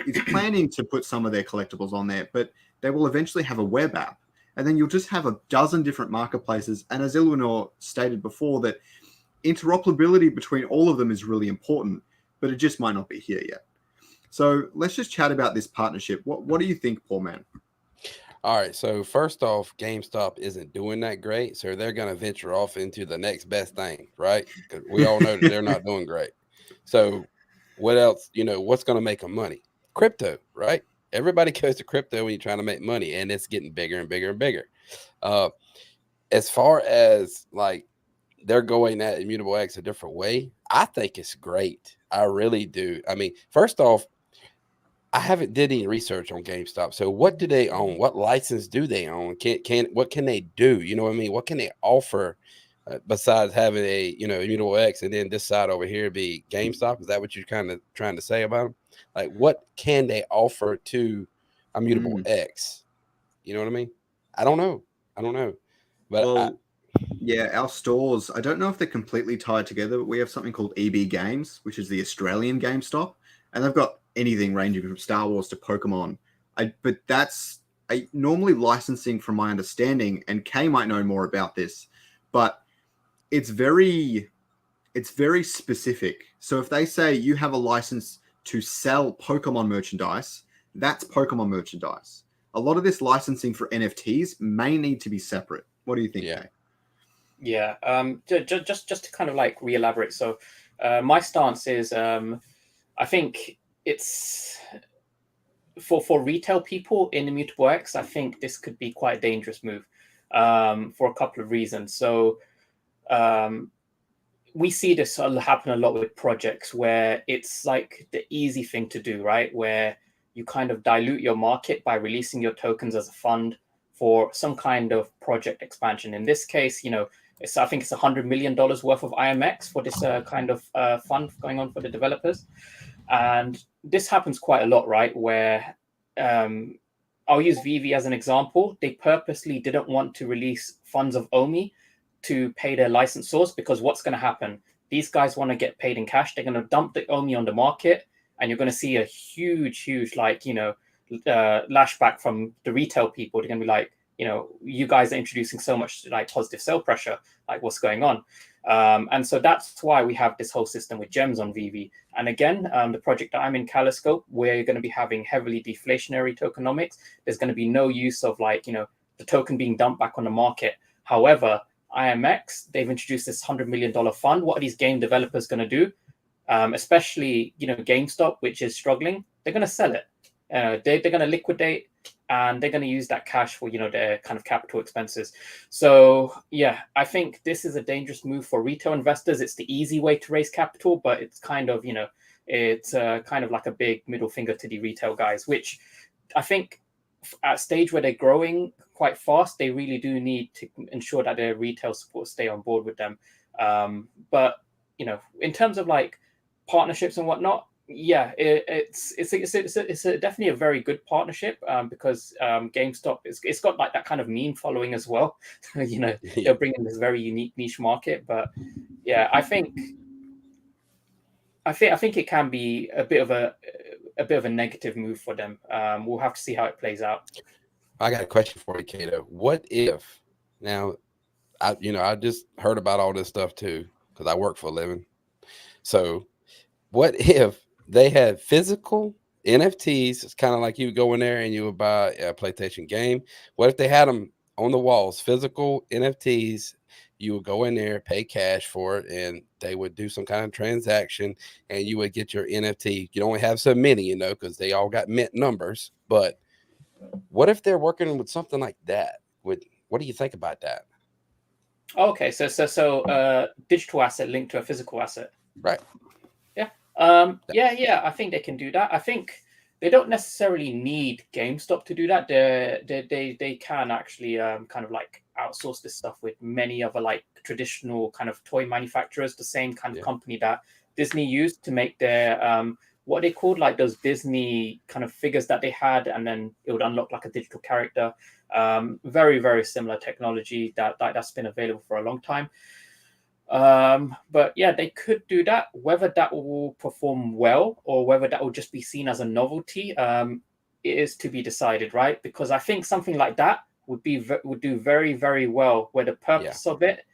is planning to put some of their collectibles on there, but they will eventually have a web app. And then you'll just have a dozen different marketplaces. And as Eleanor stated before, that interoperability between all of them is really important, but it just might not be here yet. So let's just chat about this partnership. What do you think, Paul Man? All right. So first off, GameStop isn't doing that great. So they're going to venture off into the next best thing, right? Because we all know that they're not doing great. So what else, what's going to make them money? Crypto, right? Everybody goes to crypto when you're trying to make money, and it's getting bigger and bigger and bigger. As far as like they're going at Immutable X a different way, I think it's great. I really do. I mean, first off, I haven't did any research on GameStop. So what do they own? What license do they own? What can they do? You know what I mean? What can they offer besides having a Immutable X, and then this side over here be GameStop? Is that what you're kind of trying to say about them? Like, what can they offer to Immutable X? You know what I mean? I don't know. But yeah, our stores, I don't know if they're completely tied together, but we have something called EB Games, which is the Australian GameStop, and they've got anything ranging from Star Wars to Pokemon. But that's normally licensing, from my understanding, and Kay might know more about this, but it's very specific. So if they say you have a license to sell Pokemon merchandise, that's Pokemon merchandise. A lot of this licensing for NFTs may need to be separate. What do you think, Kay? Yeah. Just to kind of like re-elaborate. So my stance is I think it's for retail people in Immutable X, I think this could be quite a dangerous move for a couple of reasons. So we see this happen a lot with projects where it's like the easy thing to do, right? Where you kind of dilute your market by releasing your tokens as a fund for some kind of project expansion. In this case, I think it's $100 million worth of IMX for this kind of fund going on for the developers. And this happens quite a lot, right? Where I'll use VeVe as an example. They purposely didn't want to release funds of OMI to pay their licensors, because what's going to happen? These guys want to get paid in cash. They're going to dump the OMI on the market, and you're going to see a huge, like, lashback from the retail people. They're going to be like, you guys are introducing so much like positive sell pressure, like what's going on? And so that's why we have this whole system with gems on VeVe. And again, the project that I'm in, Caliscope, we're going to be having heavily deflationary tokenomics. There's going to be no use of like, the token being dumped back on the market. However, IMX, they've introduced this $100 million fund. What are these game developers going to do? Especially, GameStop, which is struggling, they're going to sell it. They're going to liquidate, and they're going to use that cash for, their kind of capital expenses. So, yeah, I think this is a dangerous move for retail investors. It's the easy way to raise capital, but it's kind of, it's kind of like a big middle finger to the retail guys, which I think at a stage where they're growing quite fast, they really do need to ensure that their retail support stay on board with them. But, in terms of like partnerships and whatnot, yeah, it's definitely a very good partnership, because GameStop, it's got like that kind of meme following as well. They're bringing this very unique niche market. But yeah, I think it can be a bit of a negative move for them. We'll have to see how it plays out. I got a question for you, Kato. What if now? I just heard about all this stuff too, because I work for a living. So, what if they had physical NFTs? It's kind of like you would go in there and you would buy a PlayStation game. What if they had them on the walls, physical NFTs? You would go in there, pay cash for it, and they would do some kind of transaction, and you would get your NFT. You only have so many, because they all got mint numbers. But what if they're working with something like that? What do you think about that? Okay, so digital asset linked to a physical asset, right? Yeah, I think they can do that. I think they don't necessarily need GameStop to do that. They can actually kind of like outsource this stuff with many other like traditional kind of toy manufacturers, the same kind of company that Disney used to make their what they called like those Disney kind of figures that they had, and then it would unlock like a digital character. Very, very similar technology that's been available for a long time. But yeah, they could do that. Whether that will perform well or whether that will just be seen as a novelty, it is to be decided, right? Because I think something like that would do very, very well, where the purpose of it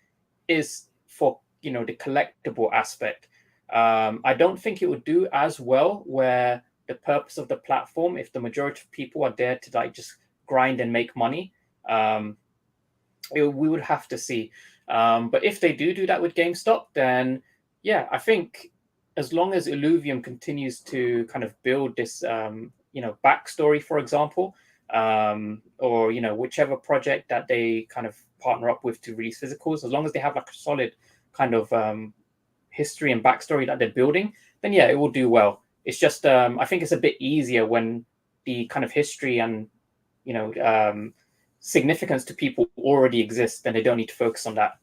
is for the collectible aspect. I don't think it would do as well where the purpose of the platform, if the majority of people are there to like just grind and make money, we would have to see. But if they do that with GameStop, then yeah, I think as long as Illuvium continues to kind of build this, backstory, for example, or whichever project that they kind of partner up with to release physicals, as long as they have like a solid kind of history and backstory that they're building, then yeah, it will do well. It's just I think it's a bit easier when the kind of history and significance to people already exists, then they don't need to focus on that.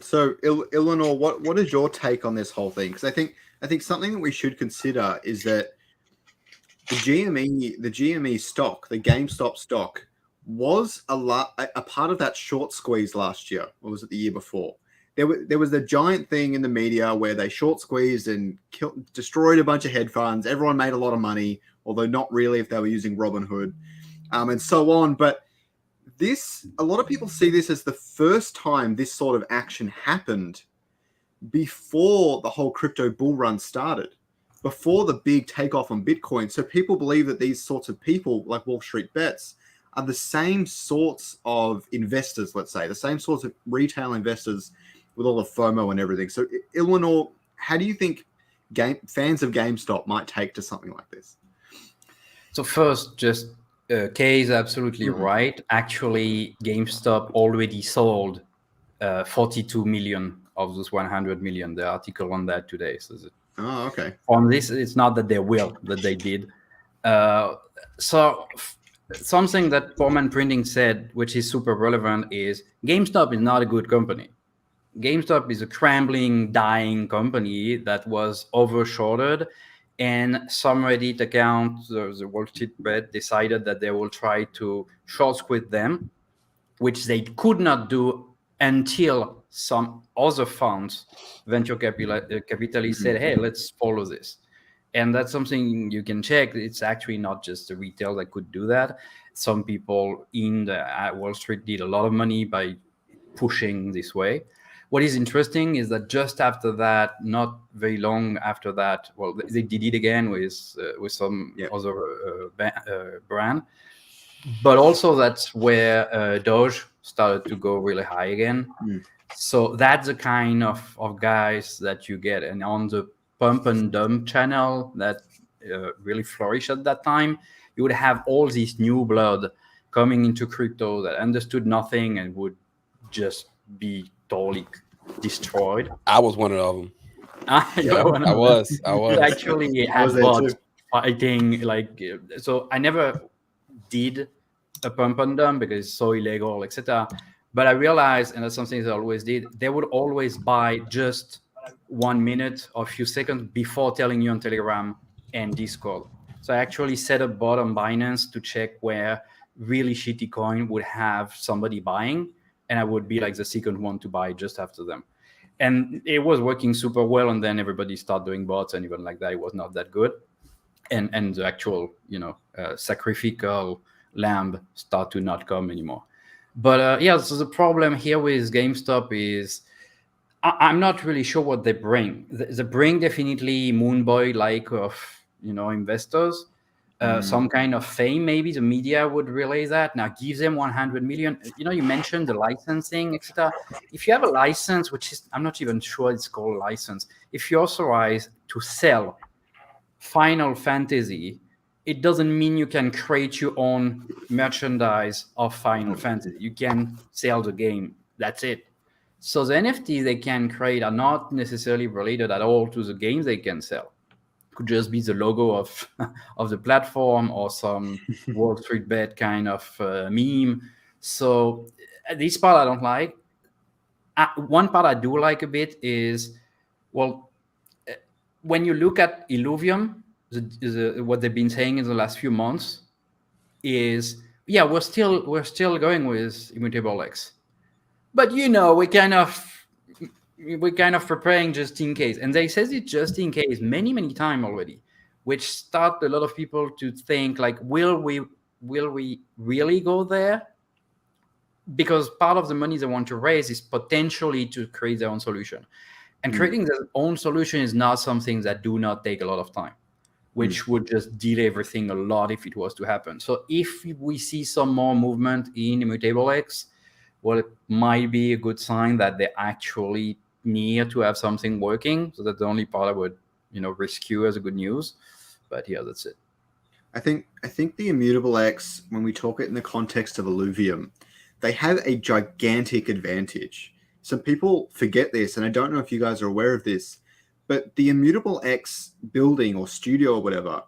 So, Eleanor, what is your take on this whole thing? Because I think something that we should consider is that the GME stock, the GameStop stock, was a part of that short squeeze last year, or was it the year before? There was a giant thing in the media where they short squeezed and destroyed a bunch of hedge funds. Everyone made a lot of money, although not really if they were using Robinhood, and so on. But a lot of people see this as the first time this sort of action happened before the whole crypto bull run started, before the big takeoff on Bitcoin. So people believe that these sorts of people, like Wall Street Bets, are the same sorts of investors, let's say, the same sorts of retail investors with all the FOMO and everything. So, Eleanor, how do you think fans of GameStop might take to something like this? So first, just Kay is absolutely right. Actually, GameStop already sold 42 million of those 100 million. The article on that today says it. Oh, okay. On this, it's not that they did. So something that Portman Printing said, which is super relevant, is GameStop is not a good company. GameStop is a crumbling, dying company that was overshorted, and some Reddit account, the Wall Street Bet, decided that they will try to short squeeze them, which they could not do until some other funds, venture capitalists said, hey, let's follow this. And that's something you can check. It's actually not just the retail that could do that. Some people at Wall Street did a lot of money by pushing this way. What is interesting is that just after that, not very long after that, well, they did it again with some other brand. But also that's where Doge started to go really high again. So that's the kind of guys that you get. And on the pump and dump channel that really flourished at that time, you would have all this new blood coming into crypto that understood nothing and would just be totally destroyed. I was one of them. I was. Actually had bots fighting so I never did a pump and dump because it's so illegal, etc. But I realized, and that's something that I always did, they would always buy just 1 minute or a few seconds before telling you on Telegram and Discord. So I actually set a bot on Binance to check where really shitty coin would have somebody buying, and I would be like the second one to buy just after them. And it was working super well, and then everybody started doing bots, and even like that, it was not that good. And the actual, sacrificial lamb start to not come anymore. But so the problem here with GameStop is I'm not really sure what they bring. They bring definitely Moonboy-like of, investors, some kind of fame. Maybe the media would relay that. Now give them 100 million. You mentioned the licensing, etc. If you have a license, which is, I'm not even sure it's called license. If you're authorized to sell Final Fantasy, it doesn't mean you can create your own merchandise of Final Fantasy. You can sell the game. That's it. So the NFTs they can create are not necessarily related at all to the games they can sell. It could just be the logo of the platform or some Wall Street Bet kind of meme. So this part I don't like. One part I do like a bit is, when you look at Illuvium, what they've been saying in the last few months is, we're still going with Immutable X, but we're kind of preparing just in case. And they says it just in case many times already, which start a lot of people to think like, will we really go there? Because part of the money they want to raise is potentially to create their own solution, and creating their own solution is not something that do not take a lot of time, which would just delay everything a lot if it was to happen. So if we see some more movement in Immutable X, it might be a good sign that they actually need to have something working. So that's the only part I would, rescue as a good news. But that's it. I think the Immutable X, when we talk it in the context of Illuvium, they have a gigantic advantage. Some people forget this, and I don't know if you guys are aware of this, but the Immutable X building or studio or whatever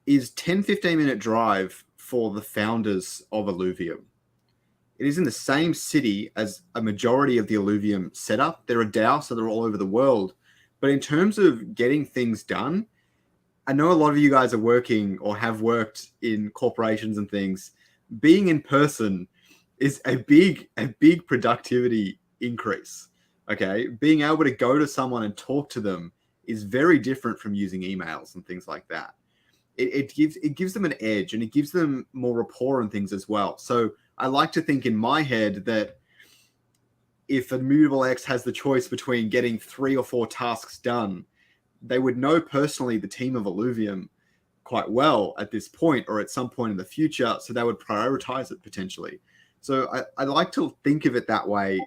is 10-15 minute drive for the founders of Illuvium. It is in the same city as a majority of the Illuvium setup. They're a DAO, so they're all over the world. But in terms of getting things done, I know a lot of you guys are working or have worked in corporations and things. Being in person is a big productivity increase. Okay, being able to go to someone and talk to them is very different from using emails and things like that. It gives them an edge, and it gives them more rapport and things as well. So I like to think in my head that if Immutable X has the choice between getting 3 or 4 tasks done, they would know personally the team of Illuvium quite well at this point or at some point in the future, so they would prioritize it potentially. So I like to think of it that way,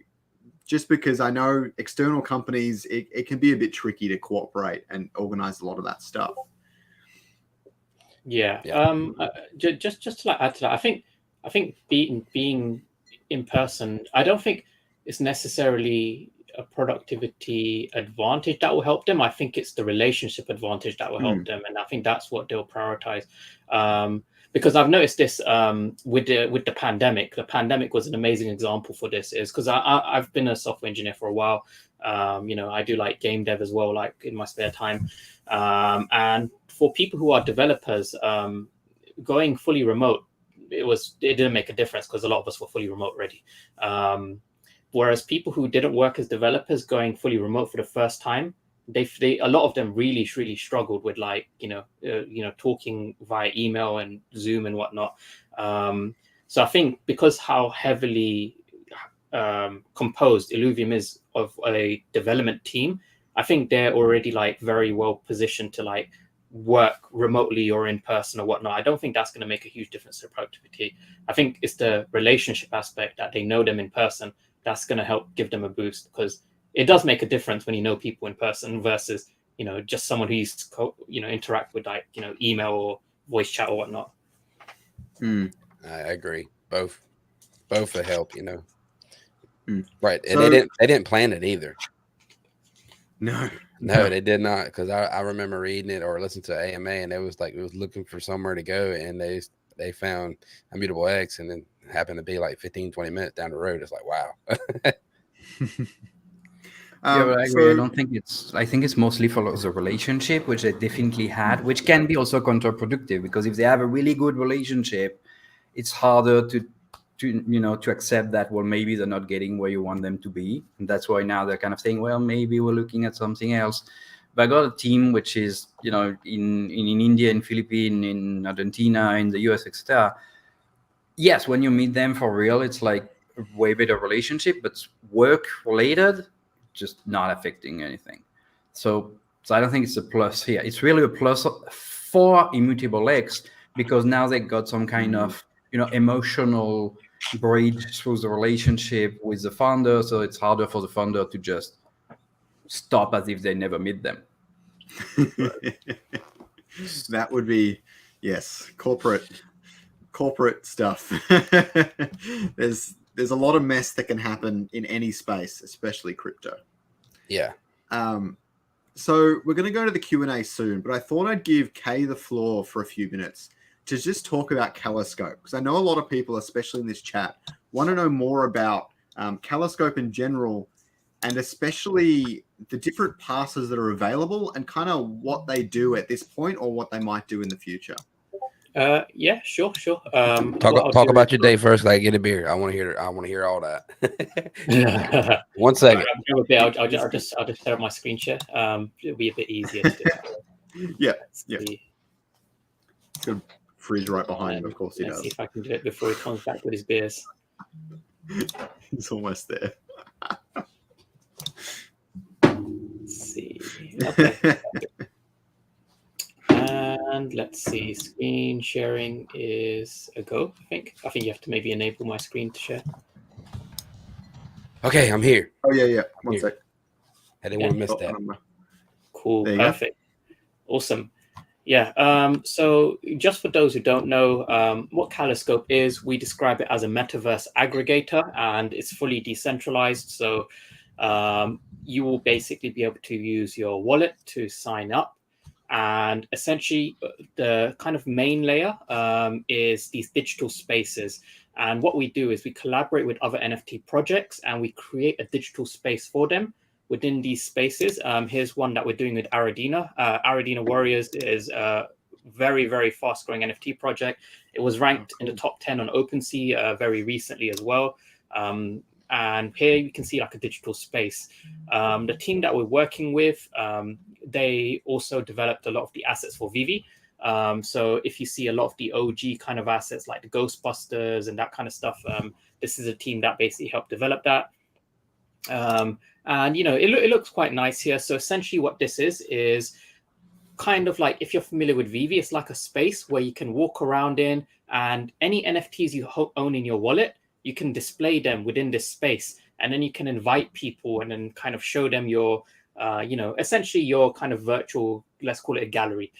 just because I know external companies, it can be a bit tricky to cooperate and organize a lot of that stuff. Yeah. Just to add to that, I think being in person, I don't think it's necessarily a productivity advantage that will help them. I think it's the relationship advantage that will help them, and I think that's what they'll prioritize. because I've noticed this with the pandemic. The pandemic was an amazing example for this, is because I've been a software engineer for a while. I do like game dev as well, like in my spare time. And for people who are developers, going fully remote, it didn't make a difference because a lot of us were fully remote already. Whereas people who didn't work as developers going fully remote for the first time, a lot of them really struggled with talking via email and Zoom and whatnot. So I think because how heavily composed Illuvium is of a development team, I think they're already like very well positioned to like work remotely or in person or whatnot. I don't think that's going to make a huge difference to productivity. I think it's the relationship aspect, that they know them in person, that's going to help give them a boost, because it does make a difference when you know people in person versus just someone who interact with like email or voice chat or whatnot. I agree. Both will help. Right, and So, they didn't plan it either. No, they did not. Because I remember reading it or listening to AMA, and it was looking for somewhere to go, and they found Immutable X, and then happened to be like 15-20 minutes down the road. It's like, wow. Yeah, but I agree. I think it's mostly for the relationship, which they definitely had, which can be also counterproductive, because if they have a really good relationship, it's harder to accept that, well, maybe they're not getting where you want them to be. And that's why now they're kind of saying, well, maybe we're looking at something else. But I got a team which is, in India, in Philippines, in Argentina, in the US, etc. Yes, when you meet them for real, it's like a way better relationship, but work related, just not affecting anything. So I don't think it's a plus here. It's really a plus for Immutable X, because now they got some kind of emotional bridge through the relationship with the founder, so it's harder for the founder to just stop as if they never meet them. That would be, yes, corporate stuff. There's a lot of mess that can happen in any space, especially crypto. Yeah. So we're going to go to the Q&A soon, but I thought I'd give Kay the floor for a few minutes to just talk about Caloscope, because I know a lot of people, especially in this chat, want to know more about Caloscope in general, and especially the different passes that are available and kind of what they do at this point or what they might do in the future. Yeah, sure. Talk about your day first. Like, get a beer. I want to hear all that. 1 second. I'll just set up my screen share. It'll be a bit easier to do that. Yeah. It's gonna freeze right behind him. Of course he does. See if I can do it before he comes back with his beers. He's almost there. Let's see. Okay. And let's see, screen sharing is a go, I think. I think you have to maybe enable my screen to share. Okay, I'm here. Oh, yeah. One sec. I didn't want to miss that. Cool, perfect. Awesome. Yeah, so just for those who don't know what Caloscope is, we describe it as a metaverse aggregator, and it's fully decentralized. So you will basically be able to use your wallet to sign up. And essentially, the kind of main layer is these digital spaces. And what we do is we collaborate with other NFT projects, and we create a digital space for them within these spaces. Here's one that we're doing with Aradina. Aradina Warriors is a very, very fast-growing NFT project. It was ranked in the top 10 on OpenSea very recently as well. And here you can see like a digital space. The team that we're working with, they also developed a lot of the assets for VeVe. So if you see a lot of the OG kind of assets like the Ghostbusters and that kind of stuff, this is a team that basically helped develop that. And it looks quite nice here. So essentially what this is kind of like, if you're familiar with VeVe, it's like a space where you can walk around in, and any NFTs you own in your wallet, you can display them within this space, and then you can invite people and then kind of show them your, essentially your kind of virtual, let's call it a gallery,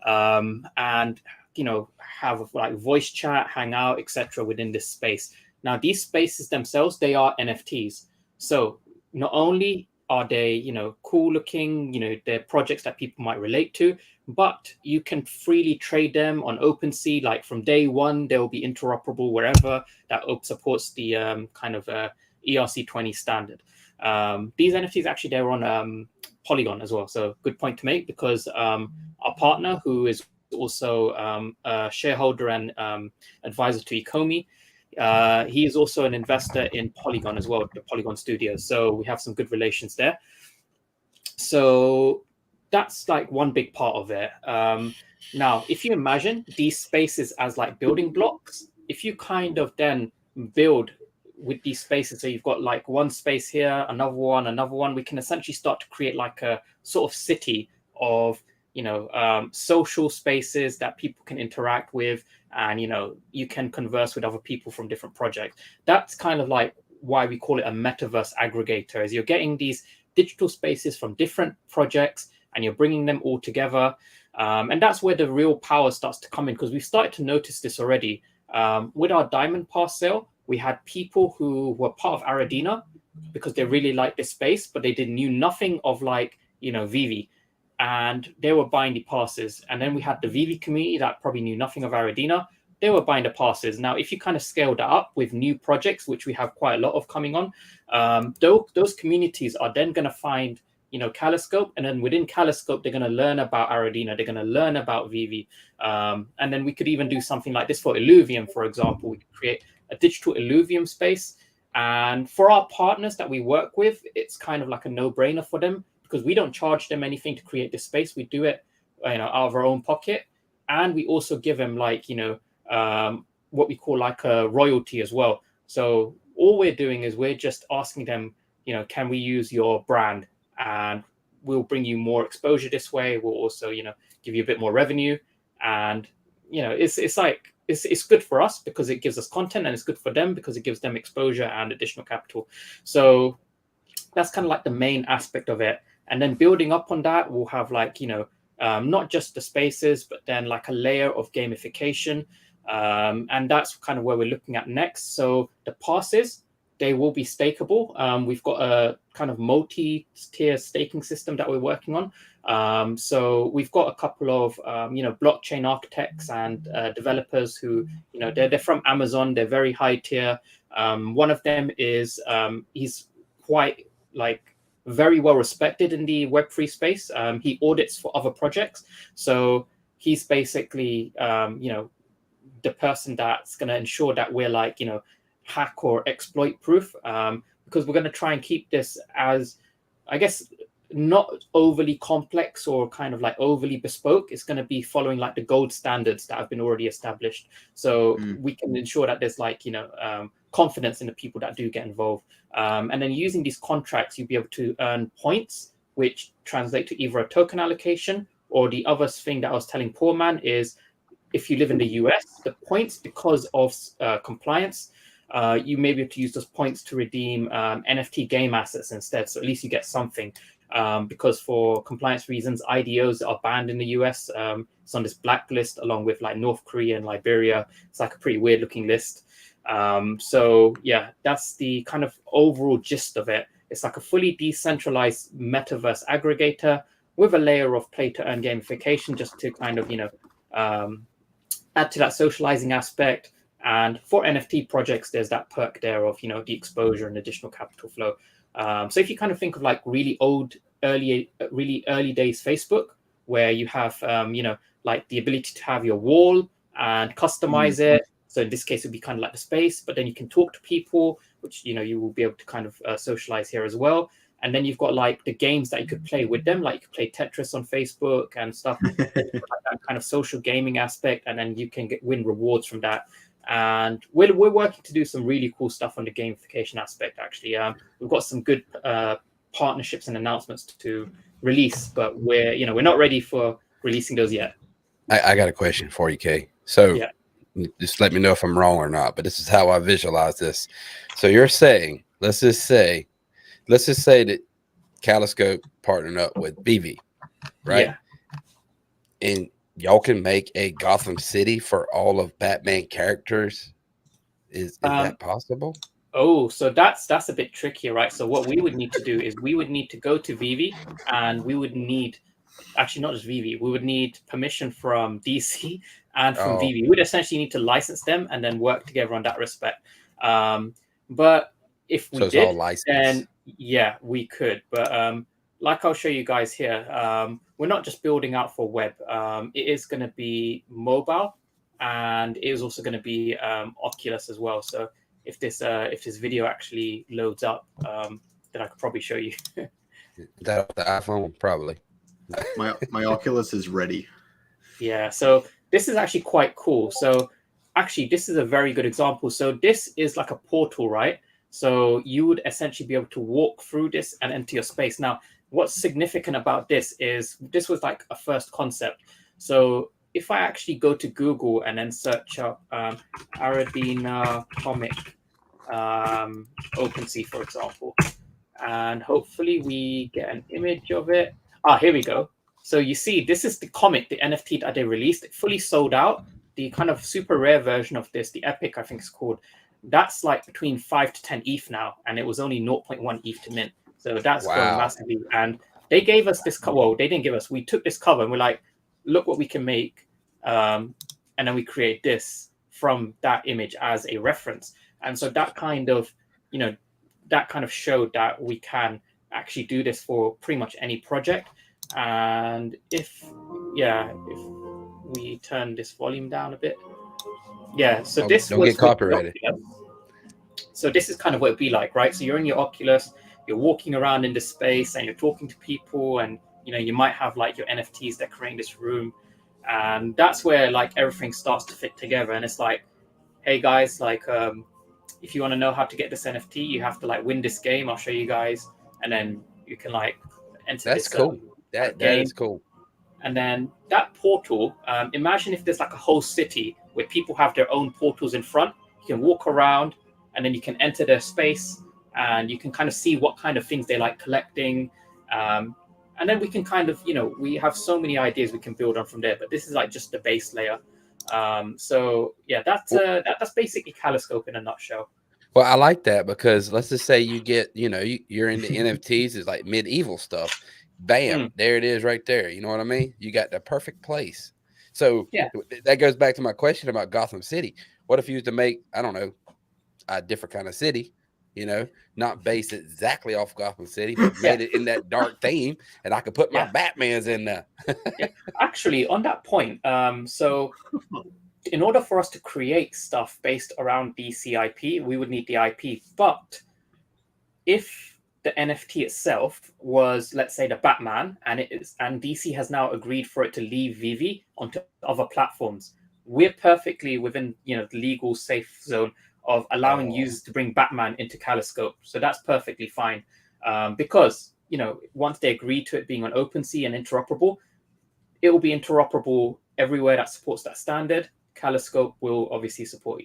and, have like voice chat, hang out, etc. within this space. Now, these spaces themselves, they are NFTs. So not only Are they, cool looking? They're projects that people might relate to, but you can freely trade them on OpenSea. Like from day one, they'll be interoperable wherever that supports the ERC20 standard. These NFTs actually, they're on Polygon as well. So good point to make, because our partner, who is also a shareholder and advisor to Ecomi, he is also an investor in Polygon as well, the Polygon Studios. So we have some good relations there. So that's like one big part of it. Now, if you imagine these spaces as like building blocks, if you kind of then build with these spaces, so you've got like one space here, another one, we can essentially start to create like a sort of city of social spaces that people can interact with, and you can converse with other people from different projects. That's kind of like why we call it a metaverse aggregator, is you're getting these digital spaces from different projects and you're bringing them all together, and that's where the real power starts to come in, because we've started to notice this already. With our Diamond Pass sale, we had people who were part of Aradina because they really liked this space, but they knew nothing of like VeVe, and they were buying the passes. And then we had the VeVe community that probably knew nothing of Aradina. They were buying the passes. Now, if you kind of scale that up with new projects, which we have quite a lot of coming on, those communities are then going to find Caloscope, and then within Caloscope, they're going to learn about Aradina, they're going to learn about VeVe, and then we could even do something like this for Illuvium, for example. We could create a digital Illuvium space, and for our partners that we work with, it's kind of like a no-brainer for them, because we don't charge them anything to create this space. We do it out of our own pocket, and we also give them like what we call like a royalty as well. So all we're doing is we're just asking them, can we use your brand, and we'll bring you more exposure this way. We'll also give you a bit more revenue, and it's good for us because it gives us content, and it's good for them because it gives them exposure and additional capital. So that's kind of like the main aspect of it. And then building up on that, we'll have like not just the spaces, but then like a layer of gamification, and that's kind of where we're looking at next. So the passes, they will be stakeable. We've got a kind of multi-tier staking system that we're working on. So we've got a couple of blockchain architects and developers who they're from Amazon. They're very high tier. One of them is he's quite like very well respected in the Web3 space. He audits for other projects, so he's basically the person that's going to ensure that we're like hack or exploit proof, because we're going to try and keep this as, I guess, not overly complex or kind of like overly bespoke. It's going to be following like the gold standards that have been already established, so we can ensure that there's like confidence in the people that do get involved, and then using these contracts, you'll be able to earn points, which translate to either a token allocation, or the other thing that I was telling Poor Man is, if you live in the US, the points, because of compliance, you may be able to use those points to redeem NFT game assets instead. So at least you get something, because for compliance reasons, IDOs are banned in the US. It's on this blacklist along with like North Korea and Liberia. It's like a pretty weird looking list. So yeah, that's the kind of overall gist of it. It's like a fully decentralized metaverse aggregator with a layer of play to earn gamification, just to kind of add to that socializing aspect. And for NFT projects, there's that perk there of the exposure and additional capital flow. So if you kind of think of like really early days Facebook, where you have like the ability to have your wall and customize it. So in this case, it'd be kind of like the space, but then you can talk to people, which you will be able to kind of socialize here as well. And then you've got like the games that you could play with them, like you could play Tetris on Facebook and stuff, like that kind of social gaming aspect, and then you can win rewards from that. And we're working to do some really cool stuff on the gamification aspect. Actually, we've got some good partnerships and announcements to release, but we're not ready for releasing those yet. I got a question for you, Kay. So yeah. Just let me know if I'm wrong or not, but this is how I visualize this. So you're saying, let's just say that Caloscope partnered up with VeVe, right? Yeah. And y'all can make a Gotham City for all of Batman characters. Is that possible? Oh, so that's a bit trickier, right? So what we would need to do is we would need to go to VeVe, and we would need, actually not just VeVe, we would need permission from DC and from Oh, VeVe. We would essentially need to license them and then work together on that respect. But if we so it's all did, licensed. then yeah, we could. But like I'll show you guys here, we're not just building out for web. It is going to be mobile, and it is also going to be Oculus as well. So if this video actually loads up, then I could probably show you. That the iPhone probably. My Oculus is ready. Yeah, so this is actually quite cool. So actually, this is a very good example. So this is like a portal, right? So you would essentially be able to walk through this and enter your space. Now, what's significant about this is this was like a first concept. So if I actually go to Google and then search up Aradina comic OpenSea, for example, and hopefully we get an image of it. Here we go. So you see, this is the comic, the NFT that they released. It fully sold out. The kind of super rare version of this, the Epic, I think it's called, that's like between 5 to 10 ETH now, and it was only 0.1 ETH to mint. So that's grown massively. And they gave us this cover. Well, they didn't give us. We took this cover and we're like, look what we can make. And then we create this from that image as a reference. And so that kind of, that kind of showed that we can actually do this for pretty much any project. And if we turn this volume down a bit. Yeah, so this don't get copyrighted. So this is kind of what it'd be like, right? So you're in your Oculus, you're walking around in the space and you're talking to people, and you might have like your NFTs decorating this room. And that's where like everything starts to fit together. And it's like, hey guys, like if you want to know how to get this NFT, you have to like win this game. I'll show you guys, and then you can like enter. That's this, cool. That is cool. And then that portal, imagine if there's like a whole city where people have their own portals in front. You can walk around and then you can enter their space and you can kind of see what kind of things they like collecting. And then we can kind of, we have so many ideas we can build on from there, but this is like just the base layer. So yeah, that's basically Caloscope in a nutshell. Well, I like that because let's just say you get, you're into NFTs, it's like medieval stuff. Bam, there it is right there. You know what I mean? You got the perfect place. So yeah, that goes back to my question about Gotham City. What if you was to make, I don't know, a different kind of city, not based exactly off Gotham City, but made it in that dark theme, and I could put my Batmans in there. Actually, on that point, so in order for us to create stuff based around DC IP, we would need the IP. But if the NFT itself was, let's say, the Batman, and DC has now agreed for it to leave VeVe onto other platforms, we're perfectly within the legal safe zone of allowing users to bring Batman into Caloscope. So that's perfectly fine, because once they agree to it being on OpenSea and interoperable, it will be interoperable everywhere that supports that standard. Caloscope will obviously support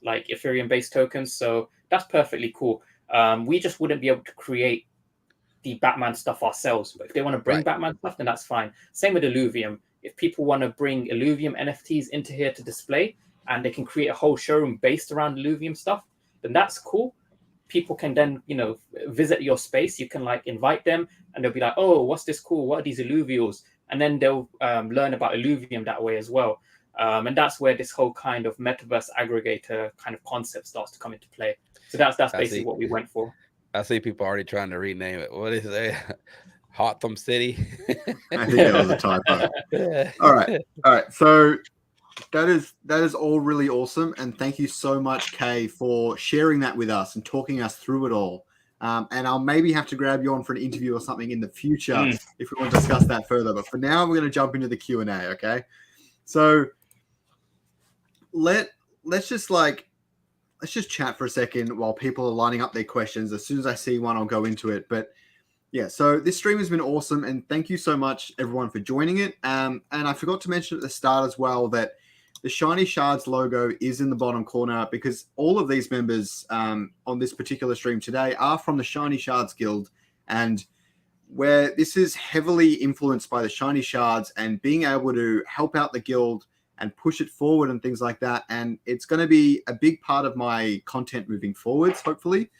like Ethereum-based tokens, so that's perfectly cool. We just wouldn't be able to create the Batman stuff ourselves. But if they want to bring Batman stuff, then that's fine. Same with Illuvium. If people want to bring Illuvium NFTs into here to display, and they can create a whole showroom based around Illuvium stuff, then that's cool. People can then, visit your space. You can like invite them, and they'll be like, "Oh, what's this cool? What are these Illuvials?" And then they'll learn about Illuvium that way as well. And that's where this whole kind of metaverse aggregator kind of concept starts to come into play. So that's basically what we went for. I see people already trying to rename it. What is that? Hotham City? I think that was a typo. All right. So that is all really awesome. And thank you so much, Kay, for sharing that with us and talking us through it all. And I'll maybe have to grab you on for an interview or something in the future if we want to discuss that further. But for now, we're going to jump into the Q&A, okay? So let's just chat for a second while people are lining up their questions. As soon as I see one, I'll go into it. But yeah, so this stream has been awesome, and thank you so much, everyone, for joining it. And I forgot to mention at the start as well that the Shiny Shards logo is in the bottom corner because all of these members on this particular stream today are from the Shiny Shards Guild, and where this is heavily influenced by the Shiny Shards and being able to help out the guild and push it forward and things like that. And it's going to be a big part of my content moving forwards, hopefully.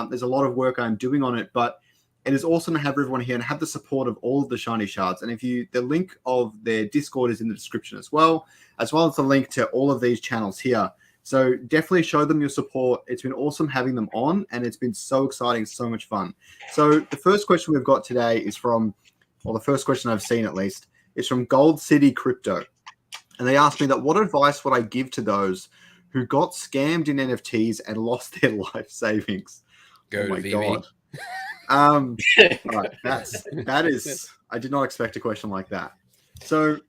There's a lot of work I'm doing on it, but it is awesome to have everyone here and have the support of all of the Shiny Shards. And the link of their Discord is in the description as well as the link to all of these channels here. So definitely show them your support. It's been awesome having them on, and it's been so exciting, so much fun. So the first question we've got today is from, the first question I've seen at least, is from Gold City Crypto. And they asked me that what advice would I give to those who got scammed in NFTs and lost their life savings? Go to VeVe. All right, that is, I did not expect a question like that. So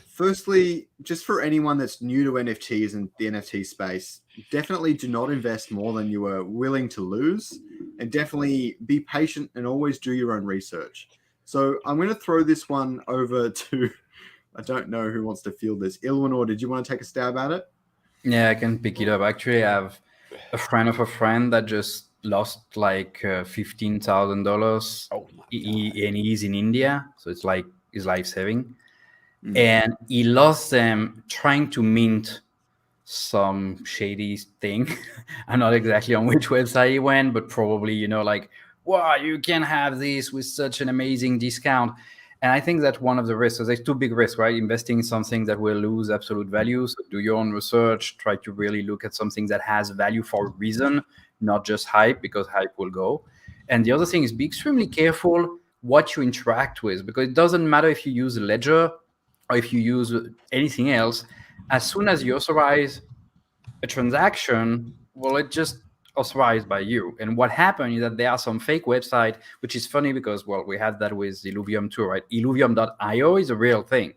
firstly, just for anyone that's new to NFTs and the NFT space, definitely do not invest more than you are willing to lose, and definitely be patient and always do your own research. So I'm going to throw this one over to, I don't know who wants to field this. Ilwin, did you want to take a stab at it? Yeah, I can pick it up. Actually, I have a friend of a friend that just lost like $15,000. Oh my God. And he's in India, so it's like his life saving. And he lost them trying to mint some shady thing. I'm not exactly on which website he went, but probably, like, wow, you can have this with such an amazing discount. And I think that's one of the risks. So there's two big risks, right? Investing in something that will lose absolute value. So do your own research, try to really look at something that has value for a reason, not just hype, because hype will go. And the other thing is be extremely careful what you interact with, because it doesn't matter if you use a ledger or if you use anything else. As soon as you authorize a transaction, well, it just authorized by you. And what happened is that there are some fake website, which is funny because, well, we had that with Illuvium too, right? Illuvium.io is a real thing.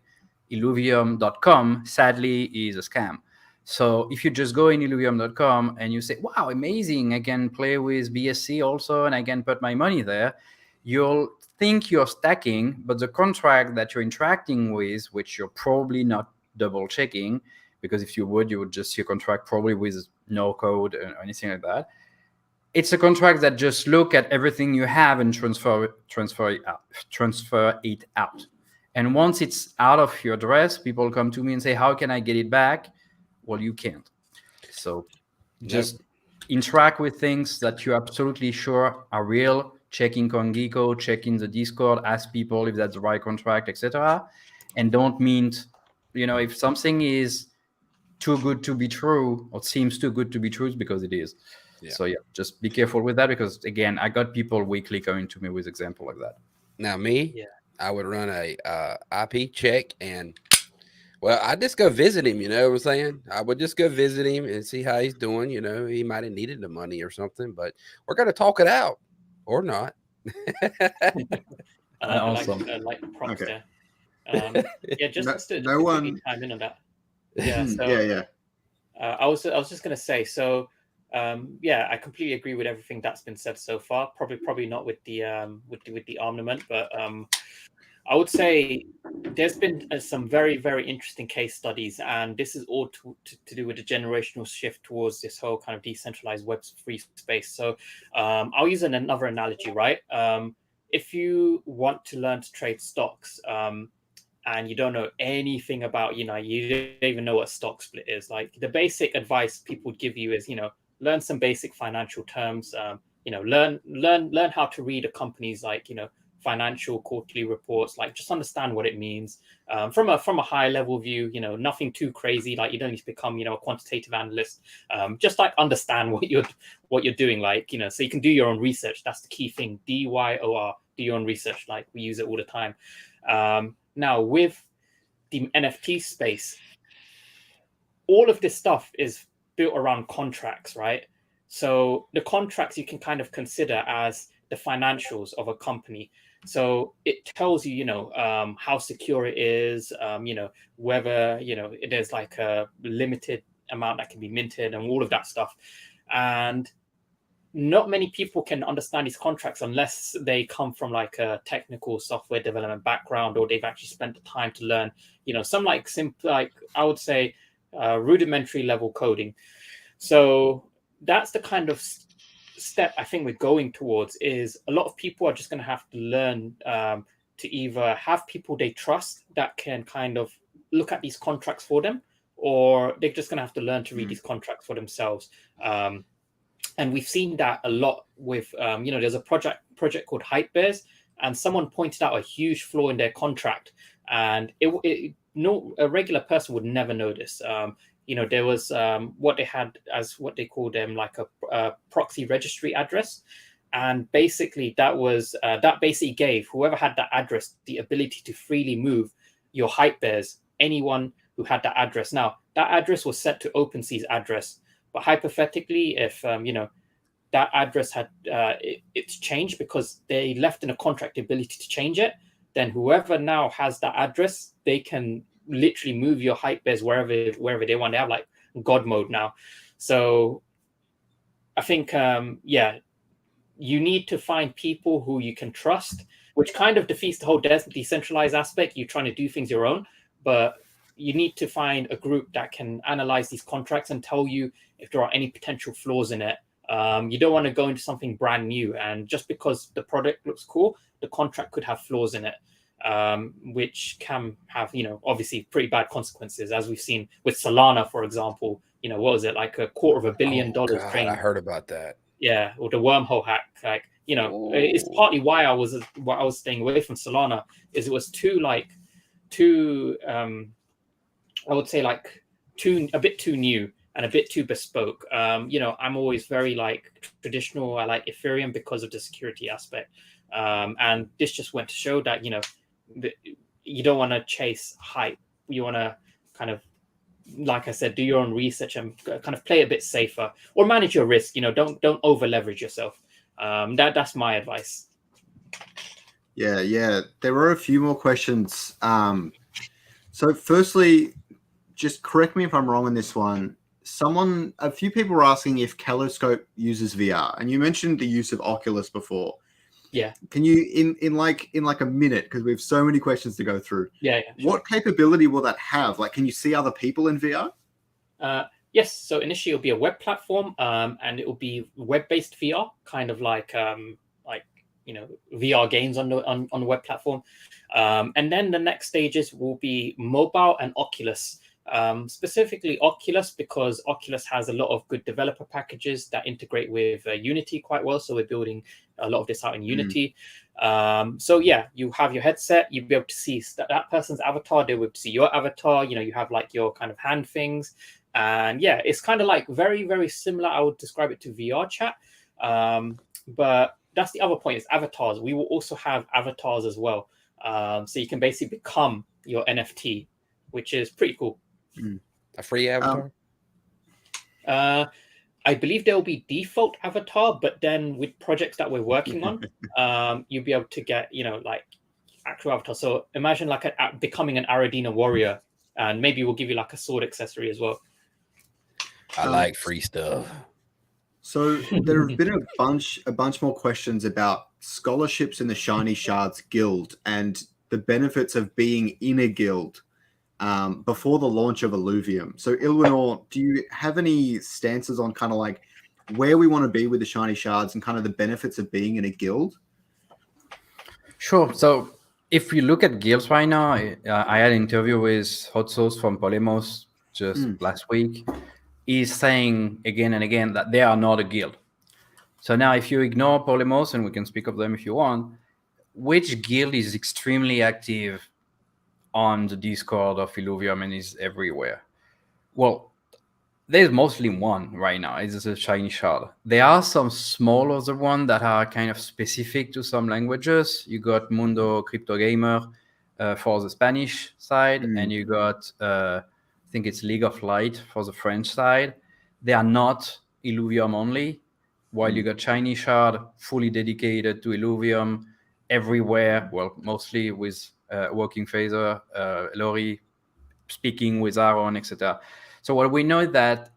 Illuvium.com, sadly, is a scam. So if you just go in Illuvium.com and you say, wow, amazing, I can play with BSC also, and I can put my money there, you'll think you're stacking, but the contract that you're interacting with, which you're probably not double checking, because if you would just see a contract probably with no code or anything like that. It's a contract that just look at everything you have and transfer it out. And once it's out of your address, people come to me and say, how can I get it back? Well, you can't. So just interact with things that you're absolutely sure are real. Checking CoinGecko, checking the Discord, ask people if that's the right contract, etc. And don't mint, if something is too good to be true or seems too good to be true, it's because it is. Yeah. So just be careful with that, because again, I got people weekly coming to me with example like that. Now I would run a IP check, and I just go visit him. You know what I'm saying? I would just go visit him and see how he's doing. He might have needed the money or something, but we're going to talk it out or not. Awesome. Like prompts Okay. there. Just to chime in on that. Yeah. So, yeah. I was just going to say, so I completely agree with everything that's been said so far. Probably not with the armament, but I would say there's been some very, very interesting case studies, and this is all to do with the generational shift towards this whole kind of decentralized Web3 space. So I'll use another analogy, right? If you want to learn to trade stocks, and you don't know anything about, you don't even know what a stock split is. Like, the basic advice people would give you is, learn some basic financial terms. Learn how to read a company's financial quarterly reports. Like, just understand what it means from a high level view. Nothing too crazy. Like, you don't need to become a quantitative analyst. Just understand what you're doing. So you can do your own research. That's the key thing. DYOR. Do your own research. Like, we use it all the time. Now, with the NFT space, all of this stuff is built around contracts, right? So the contracts you can kind of consider as the financials of a company. So it tells you, how secure it is, whether, there's like a limited amount that can be minted and all of that stuff. And not many people can understand these contracts unless they come from like a technical software development background, or they've actually spent the time to learn, some I would say rudimentary level coding. So that's the kind of step I think we're going towards. Is a lot of people are just going to have to learn to either have people they trust that can kind of look at these contracts for them, or they're just going to have to learn to read these contracts for themselves. And we've seen that a lot with, there's a project called Hype Bears, and someone pointed out a huge flaw in their contract, and a regular person would never notice. There was what they had as what they called like a proxy registry address. And basically that basically gave whoever had that address the ability to freely move your Hype Bears, anyone who had that address. Now, that address was set to OpenSea's address, but hypothetically, if that address had it's changed because they left in a contract the ability to change it, then whoever now has that address, they can literally move your Hype Bears wherever they want. They have like God mode now. So I think you need to find people who you can trust, which kind of defeats the whole decentralized aspect. You're trying to do things your own, but you need to find a group that can analyze these contracts and tell you if there are any potential flaws in it. You don't want to go into something brand new, and just because the product looks cool, the contract could have flaws in it, which can have, obviously pretty bad consequences, as we've seen with Solana, for example. What was it, like $250 million drained? I heard about that. Yeah, or the wormhole hack. Like, it's partly why I was staying away from Solana, is it was too I would say like a bit too new and a bit too bespoke. I'm always very like traditional. I like Ethereum because of the security aspect. And this just went to show that, you don't want to chase hype. You want to kind of, like I said, do your own research and kind of play a bit safer, or manage your risk. Don't over leverage yourself. That's my advice. Yeah. There were a few more questions. So firstly, just correct me if I'm wrong on this one. A few people were asking if Caloscope uses VR, and you mentioned the use of Oculus before. Yeah. Can you in like a minute, because we have so many questions to go through. Yeah. Sure. What capability will that have? Like, can you see other people in VR? Yes. So initially it'll be a web platform, and it will be web-based VR, kind of like VR games on the web platform. And then the next stages will be mobile and Oculus. Specifically Oculus, because Oculus has a lot of good developer packages that integrate with Unity quite well. So we're building a lot of this out in Unity. So yeah, you have your headset, you'll be able to see that person's avatar, they'll be able to see your avatar, you have like your kind of hand things. And yeah, it's kind of like very, very similar. I would describe it to VR chat. But that's the other point, is avatars. We will also have avatars as well. So you can basically become your NFT, which is pretty cool. A free avatar? I believe there will be default avatar, but then with projects that we're working on, you'll be able to get, like actual avatar. So imagine like becoming an Aradina warrior, and maybe we'll give you like a sword accessory as well. I like free stuff. So there have been a bunch more questions about scholarships in the Shiny Shards Guild and the benefits of being in a guild before the launch of Illuvium. So Ilwinor, do you have any stances on kind of like where we want to be with the Shiny Shards and kind of the benefits of being in a guild? Sure. So if we look at guilds right now, I had an interview with Hot Sauce from Polemos just last week. He's saying again and again that they are not a guild. So now if you ignore Polemos, and we can speak of them if you want, which guild is extremely active on the Discord of Illuvium and is everywhere? Well, there's mostly one right now. It's a Shiny Shard. There are some small other ones that are kind of specific to some languages. You got Mundo Crypto Gamer for the Spanish side, and you got I think it's League of Light for the French side. They are not Illuvium only, while you got Shiny Shard fully dedicated to Illuvium everywhere. Well, mostly with Working Phaser, Lori speaking with Aaron, etc. So what we know is that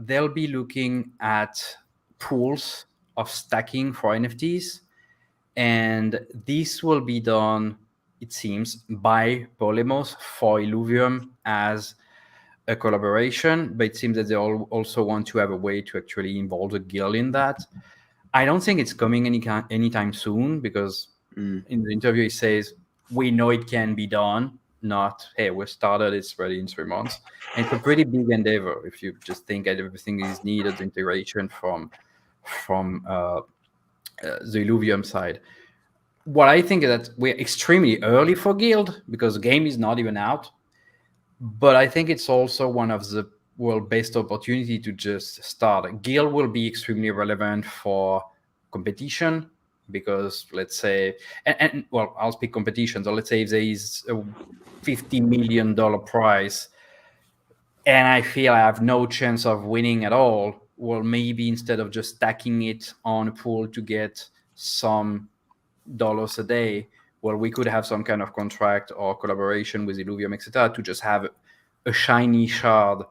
they'll be looking at pools of stacking for NFTs, and this will be done, it seems, by Polemos for Illuvium as a collaboration, but it seems that they also want to have a way to actually involve the guild in that. I don't think it's coming anytime soon, because in the interview he says, we know it can be done, not, hey, we started, it's ready in 3 months. And it's a pretty big endeavor if you just think that everything is needed, integration from the Illuvium side. What I think is that we're extremely early for Guild because the game is not even out. But I think it's also one of the best opportunity to just start. Guild will be extremely relevant for competition because let's say, and I'll speak competition. So let's say if there is a $50 million prize and I feel I have no chance of winning at all, well, maybe instead of just stacking it on a pool to get some dollars a day, well, we could have some kind of contract or collaboration with Illuvium, etc., to just have a shiny shard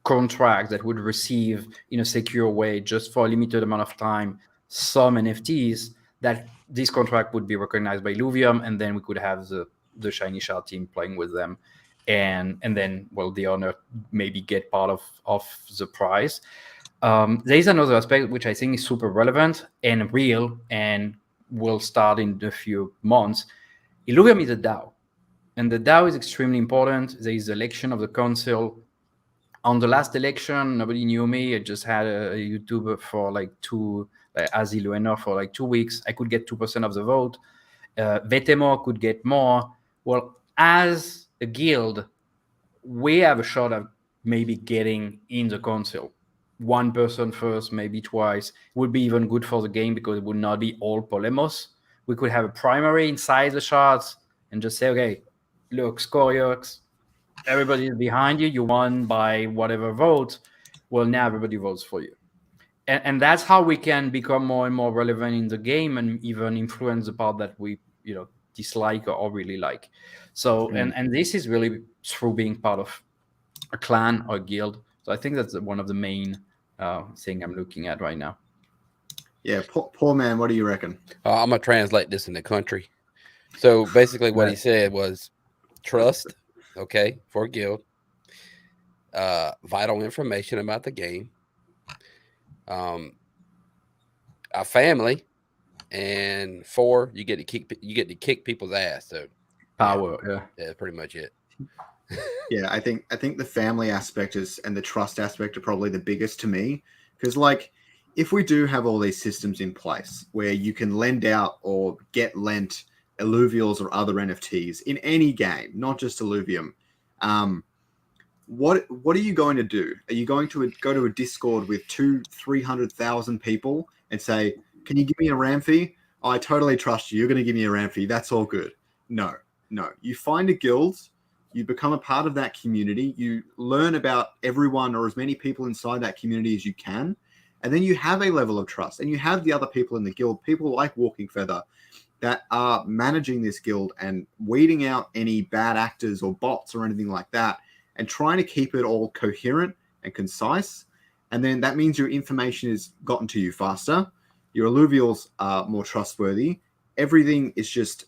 contract that would receive in a secure way, just for a limited amount of time, some NFTs that this contract would be recognized by Illuvium, and then we could have the shiny shard team playing with them, and then, well, the owner maybe get part of the prize. There is another aspect which I think is super relevant and real and will start in a few months. Illuvium is a DAO, and the DAO is extremely important. There is the election of the council. On the last election, nobody knew me. I just had a YouTuber for like as Iluenor for like 2 weeks. I could get 2% of the vote. Vetemo could get more. Well, as a guild, we have a shot of maybe getting in the council. One person first, maybe twice. It would be even good for the game because it would not be all polemos. We could have a primary inside the shards and just say, okay, look, Scoriox, everybody is behind you. You won by whatever vote. Well, now everybody votes for you. And that's how we can become more and more relevant in the game and even influence the part that we, dislike or really like. So, and this is really through being part of a clan or a guild. So I think that's one of the main thing I'm looking at right now. Yeah, poor man, what do you reckon? I'm going to translate this into country. So basically what he said was trust, okay, for a guild, vital information about the game, a family, and 4, you get to kick people's ass. So power, yeah, that's pretty much it. Yeah, I think the family aspect and the trust aspect are probably the biggest to me, because like if we do have all these systems in place where you can lend out or get lent Illuvials or other NFTs in any game, not just Illuvium, what are you going to do? Are you going to go to a Discord with 200,000-300,000 people and say, can you give me a RAM fee? Oh, I totally trust you. You're going to give me a RAM fee. That's all good. No. You find a guild, you become a part of that community, you learn about everyone or as many people inside that community as you can, and then you have a level of trust, and you have the other people in the guild, people like Walking Feather, that are managing this guild and weeding out any bad actors or bots or anything like that, and trying to keep it all coherent and concise. And then that means your information is gotten to you faster. Your Illuvials are more trustworthy. Everything is just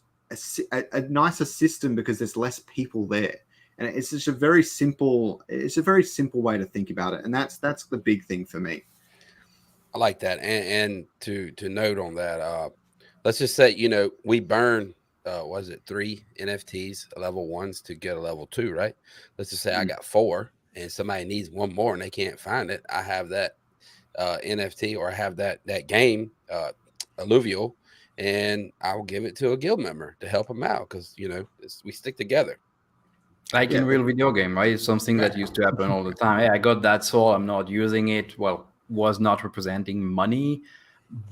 a nicer system because there's less people there. And it's just a very simple way to think about it. And that's the big thing for me. I like that. And to note on that, let's just say, we burn, 3 NFTs, level 1s to get a level 2, right? Let's just say I got 4 and somebody needs one more and they can't find it. I have that NFT, or I have that game, Illuvial, and I will give it to a guild member to help them out because, we stick together. Like in real video game, right? It's something that used to happen all the time. Hey, I got that soul, I'm not using it. Well, was not representing money.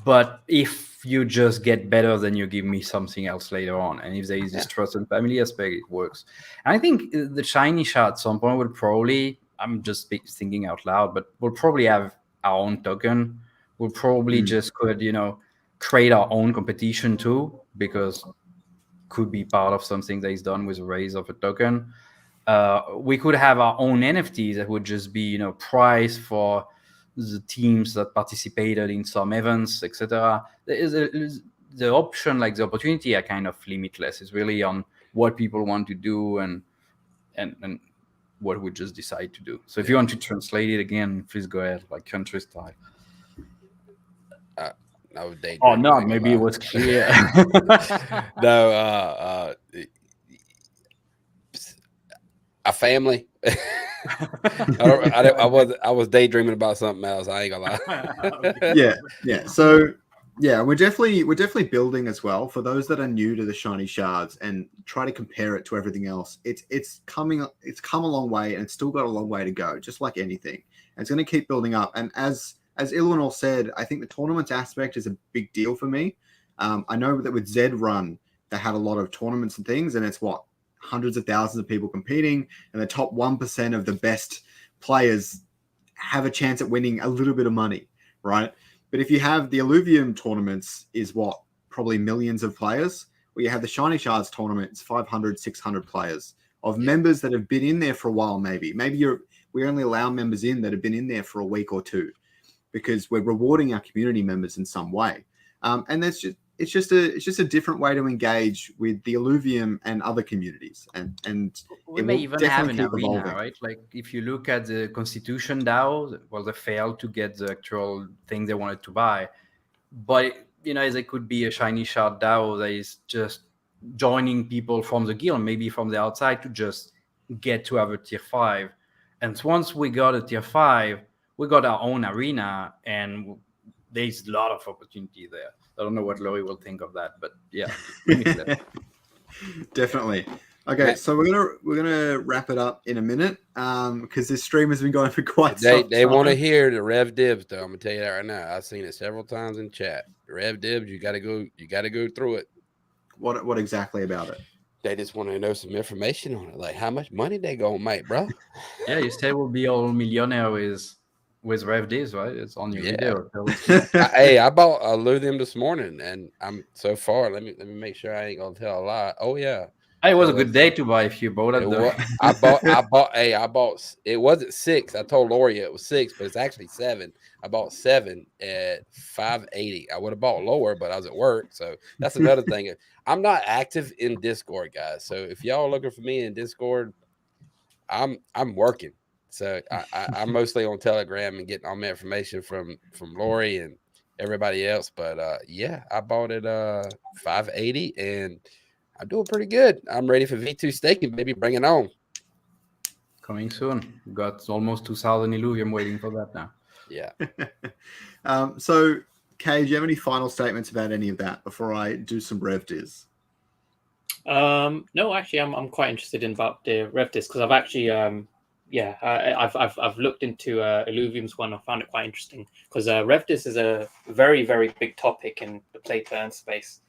But if you just get better, then you give me something else later on. And if there is this trust and family aspect, it works. And I think the shiny shard at some point would probably, I'm just thinking out loud, but we'll probably have our own token. We'll probably just could, create our own competition too, because could be part of something that is done with a raise of a token. We could have our own NFTs that would just be, prize for the teams that participated in some events, etc. The option, like the opportunity, are kind of limitless. It's really on what people want to do and what we just decide to do. So if you want to translate it again, please go ahead, like country style. Maybe it was clear. No, family. I was daydreaming about something else. I ain't gonna lie. Yeah. So yeah, we're definitely building as well. For those that are new to the shiny shards and try to compare it to everything else, it's come a long way, and it's still got a long way to go, just like anything. And it's going to keep building up. And as Eleanor said, I think the tournaments aspect is a big deal for me. I know that with Zed Run, they had a lot of tournaments and things, and it's hundreds of thousands of people competing, and the top 1% of the best players have a chance at winning a little bit of money, right? But if you have the Illuvium tournaments is probably millions of players, where you have the Shiny Shards tournament, it's 500, 600 players of members that have been in there for a while. Maybe we only allow members in that have been in there for a week or two, because we're rewarding our community members in some way. And it's just a different way to engage with the Illuvium and other communities, and we may even have an arena, right? Like if you look at the Constitution DAO, well, they failed to get the actual thing they wanted to buy, but there could be a Shiny Shard DAO that is just joining people from the guild, maybe from the outside, to just get to have a tier 5. And once we got a tier 5, we got our own arena, and there's a lot of opportunity there. I don't know what Laurie will think of that, but yeah, definitely. Okay, so we're gonna wrap it up in a minute, because this stream has been going for quite some time. They want to hear the Rev Dibs, though. I'm gonna tell you that right now. I've seen it several times in chat. The Rev Dibs, you gotta go through it. What exactly about it? They just want to know some information on it, like how much money they gonna make, bro. Yeah, you say we'll be all millionaire with Rev Dibs, right? It's on your video. Hey, I bought a Illuvium this morning, and I'm so far. Let me make sure I ain't gonna tell a lie. Oh yeah, it was a good day to buy if you bought it. I bought. It wasn't 6. I told Lori it was 6, but it's actually 7. I bought 7 at 580. I would have bought lower, but I was at work, so that's another thing. I'm not active in Discord, guys. So if y'all are looking for me in Discord, I'm working. So I'm mostly on Telegram and getting all my information from Lori and everybody else. But yeah, I bought it 580, and I'm doing pretty good. I'm ready for V2 staking, baby. Bring it on. Coming soon. We've got almost 2,000 Illuvium waiting for that now. Yeah. So, Kay, do you have any final statements about any of that before I do some Rev Diz? No, actually, I'm quite interested in about the Rev Diz, because I've actually I've looked into Illuvium's one. I found it quite interesting, because Rev Diz is a very, very big topic in the play to earn space,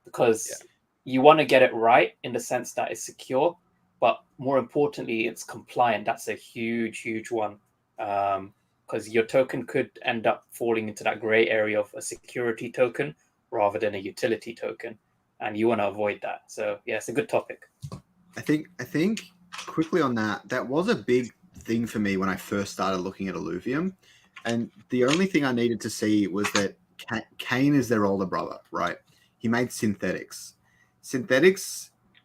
because you want to get it right in the sense that it's secure, but more importantly, it's compliant. That's a huge one, because your token could end up falling into that gray area of a security token rather than a utility token, and you want to avoid that. So yeah, it's a good topic. I think quickly on that was a big thing for me when I first started looking at Illuvium, and the only thing I needed to see was that Kane is their older brother, right? He made synthetics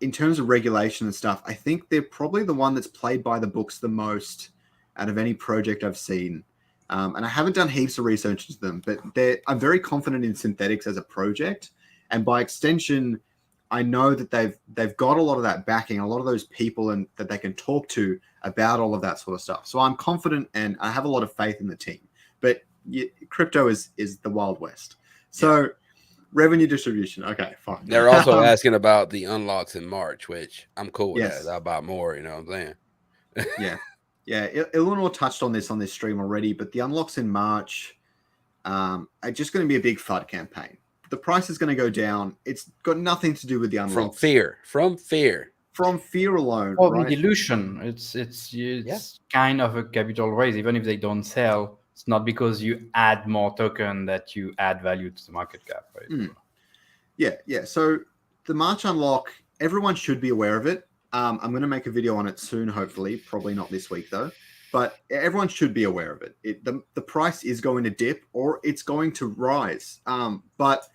in terms of regulation and stuff. I think they're probably the one that's played by the books the most out of any project I've seen, and I haven't done heaps of research into them, but I'm very confident in synthetics as a project, and by extension I know that they've got a lot of that backing, a lot of those people, and that they can talk to about all of that sort of stuff. So I'm confident, and I have a lot of faith in the team. But crypto is the Wild West. So revenue distribution, okay, fine. They're also asking about the unlocks in March, which I'm cool with that. I'll buy more, you know what I'm saying? Yeah. Eleanor touched on this stream already, but the unlocks in March are just going to be a big FUD campaign. The price is going to go down. It's got nothing to do with the unlocks. From fear alone. Oh, right? Dilution. It's kind of a capital raise. Even if they don't sell, it's not because you add more token that you add value to the market cap, right? Yeah. So the March unlock, everyone should be aware of it. I'm going to make a video on it soon, hopefully. Probably not this week though. But everyone should be aware of it. The price is going to dip, or it's going to rise. But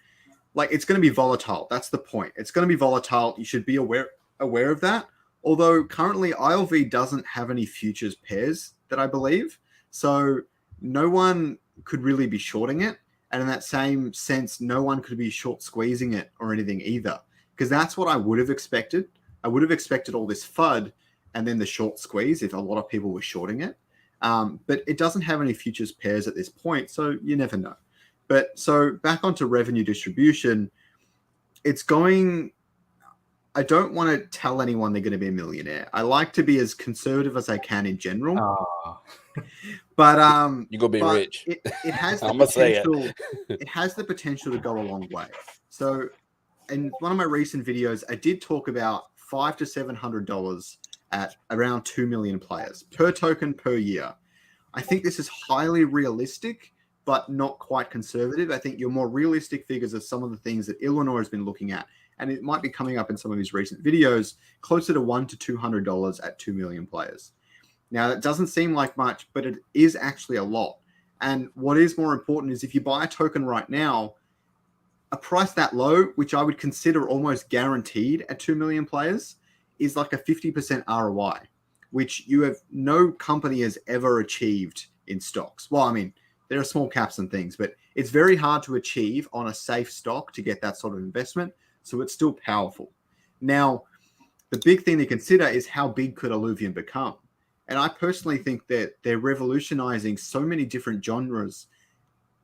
like, it's going to be volatile. That's the point. It's going to be volatile. You should be aware of that. Although currently ILV doesn't have any futures pairs that I believe. So no one could really be shorting it. And in that same sense, no one could be short squeezing it or anything either. Because that's what I would have expected. I would have expected all this FUD and then the short squeeze if a lot of people were shorting it. But it doesn't have any futures pairs at this point, so you never know. But so back onto revenue distribution, it's going. I don't want to tell anyone they're going to be a millionaire. I like to be as conservative as I can in general. But you're gonna be rich. It has the I'm gonna say potential. It has the potential to go a long way. So, in one of my recent videos, I did talk about $500 to $700 at around 2 million players per token per year. I think this is highly realistic, but not quite conservative. I think your more realistic figures are some of the things that Illinois has been looking at, and it might be coming up in some of his recent videos, closer to $100 to $200 at 2 million players. Now, that doesn't seem like much, but it is actually a lot. And what is more important is if you buy a token right now, a price that low, which I would consider almost guaranteed at 2 million players, is like a 50% ROI, which no company has ever achieved in stocks. Well, I mean, there are small caps and things, but it's very hard to achieve on a safe stock to get that sort of investment. So it's still powerful. Now, the big thing to consider is how big could Illuvium become? And I personally think that they're revolutionizing so many different genres,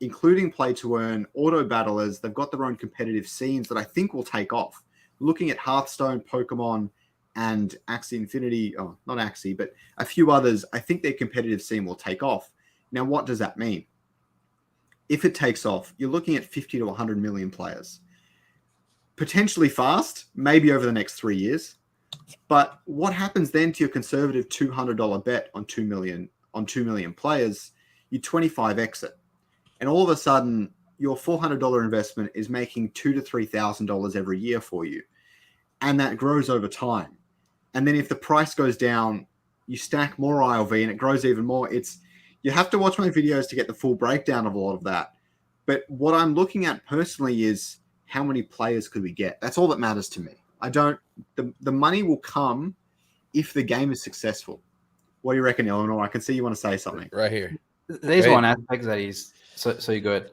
including play to earn, auto battlers. They've got their own competitive scenes that I think will take off. Looking at Hearthstone, Pokemon, and Axie Infinity, not Axie, but a few others, I think their competitive scene will take off. Now, what does that mean? If it takes off, you're looking at 50 to 100 million players. Potentially fast, maybe over the next 3 years. But what happens then to your conservative $200 bet on 2 million players? You 25x it. And all of a sudden, your $400 investment is making $2,000 to $3,000 every year for you. And that grows over time. And then if the price goes down, you stack more ILV and it grows even more. You have to watch my videos to get the full breakdown of a lot of that. But what I'm looking at personally is how many players could we get? That's all that matters to me. The money will come if the game is successful. What do you reckon, Eleanor? I can see you want to say something. Right here. There's one aspect that is so you go ahead.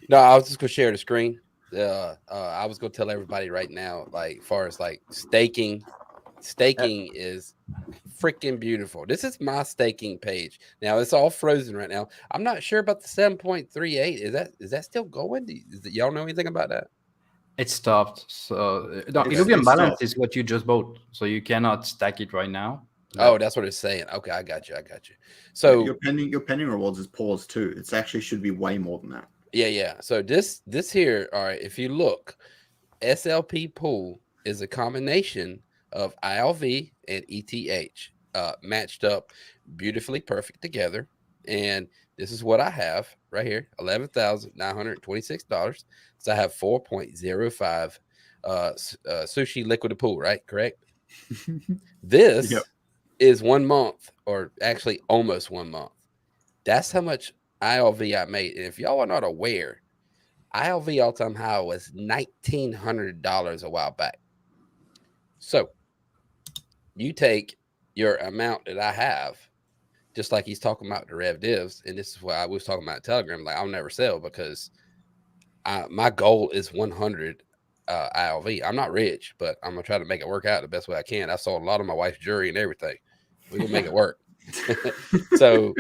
No, I was just gonna share the screen. I was gonna tell everybody right now, like, far as like staking is freaking beautiful. This is my staking page. Now it's all frozen right now. I'm not sure about the 7.38. Is that still going? Y'all know anything about that? It stopped. So Illuvium balance is what you just bought, so you cannot stack it right now. Oh, that's what it's saying. Okay, I got you. So your pending rewards is paused too. It actually should be way more than that. Yeah. So this here, all right, if you look, SLP pool is a combination of ILV and ETH matched up beautifully perfect together. And this is what I have right here, $11,926. So I have 4.05 sushi liquid pool, right? Correct? This is 1 month, or actually almost 1 month. That's how much ILV I made. And if y'all are not aware, ILV all-time high was $1,900 a while back. So you take your amount that I have, just like he's talking about the rev divs, and this is what I was talking about Telegram. Like, I'll never sell because my goal is 100 ILV. I'm not rich, but I'm gonna try to make it work out the best way I can. I sold a lot of my wife's jewelry and everything. We're gonna make it work. So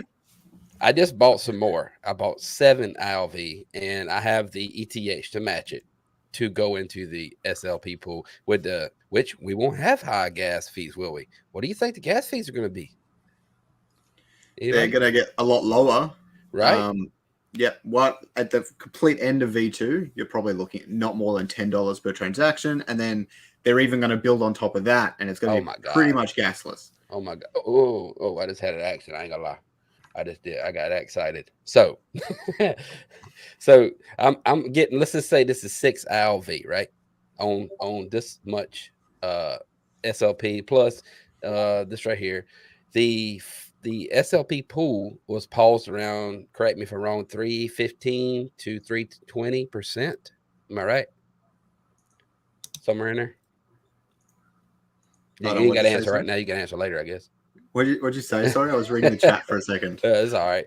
I just bought some more. I bought 7 ILV, and I have the ETH to match it to go into the SLP pool with which we won't have high gas fees, will we? What do you think the gas fees are going to be? Anybody? They're going to get a lot lower, right? What at the complete end of V2, you're probably looking at not more than $10 per transaction, and then they're even going to build on top of that, and it's going to be pretty much gasless. Oh my god! Oh! I just had an accident. I ain't gonna lie. I just did. I got excited. So, I'm getting. Let's just say this is 6 ILV, right? On this much SLP plus this right here. The SLP pool was paused around. Correct me if I'm wrong. 315 to 320%. Am I right? Somewhere in there. You ain't got to answer right now. You can answer later, I guess. What'd you say? Sorry, I was reading the chat for a second. It's all right.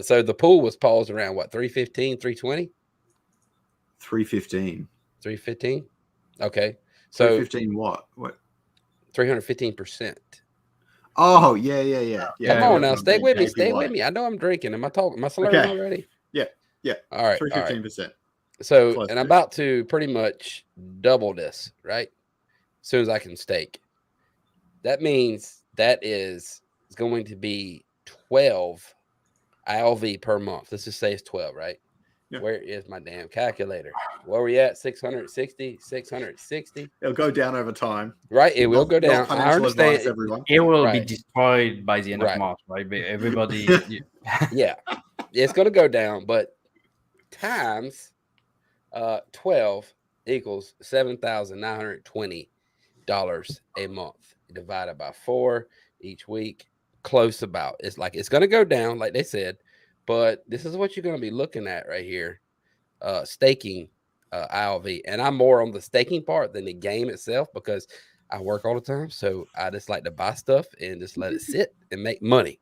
So the pool was paused around what, 315, 320? 315. 315? Okay. So 315 what? 315%. Oh, yeah. Come on now, stay with me. Stay JPY. with me. I know I'm drinking. Am I talking? Am I slurring Okay. already? Yeah. All right. 315%. So, Close and to. I'm about to pretty much double this, right? As soon as I can stake. That means that is going to be 12 ILV per month. Let's just say it's 12, right? Yeah. Where is my damn calculator? Where are we at? 660, 660. It'll go down over time. Right, it will go down. Not I financial advice, understand. everyone. It will be Right. destroyed by the end of Right. March, right? Everybody. Yeah, it's going to go down, but times 12 equals $7,920 a month divided by 4 each week. Close about. It's like it's going to go down, like they said, but this is what you're going to be looking at right here. Staking ILV, and I'm more on the staking part than the game itself because I work all the time, so I just like to buy stuff and just let it sit and make money.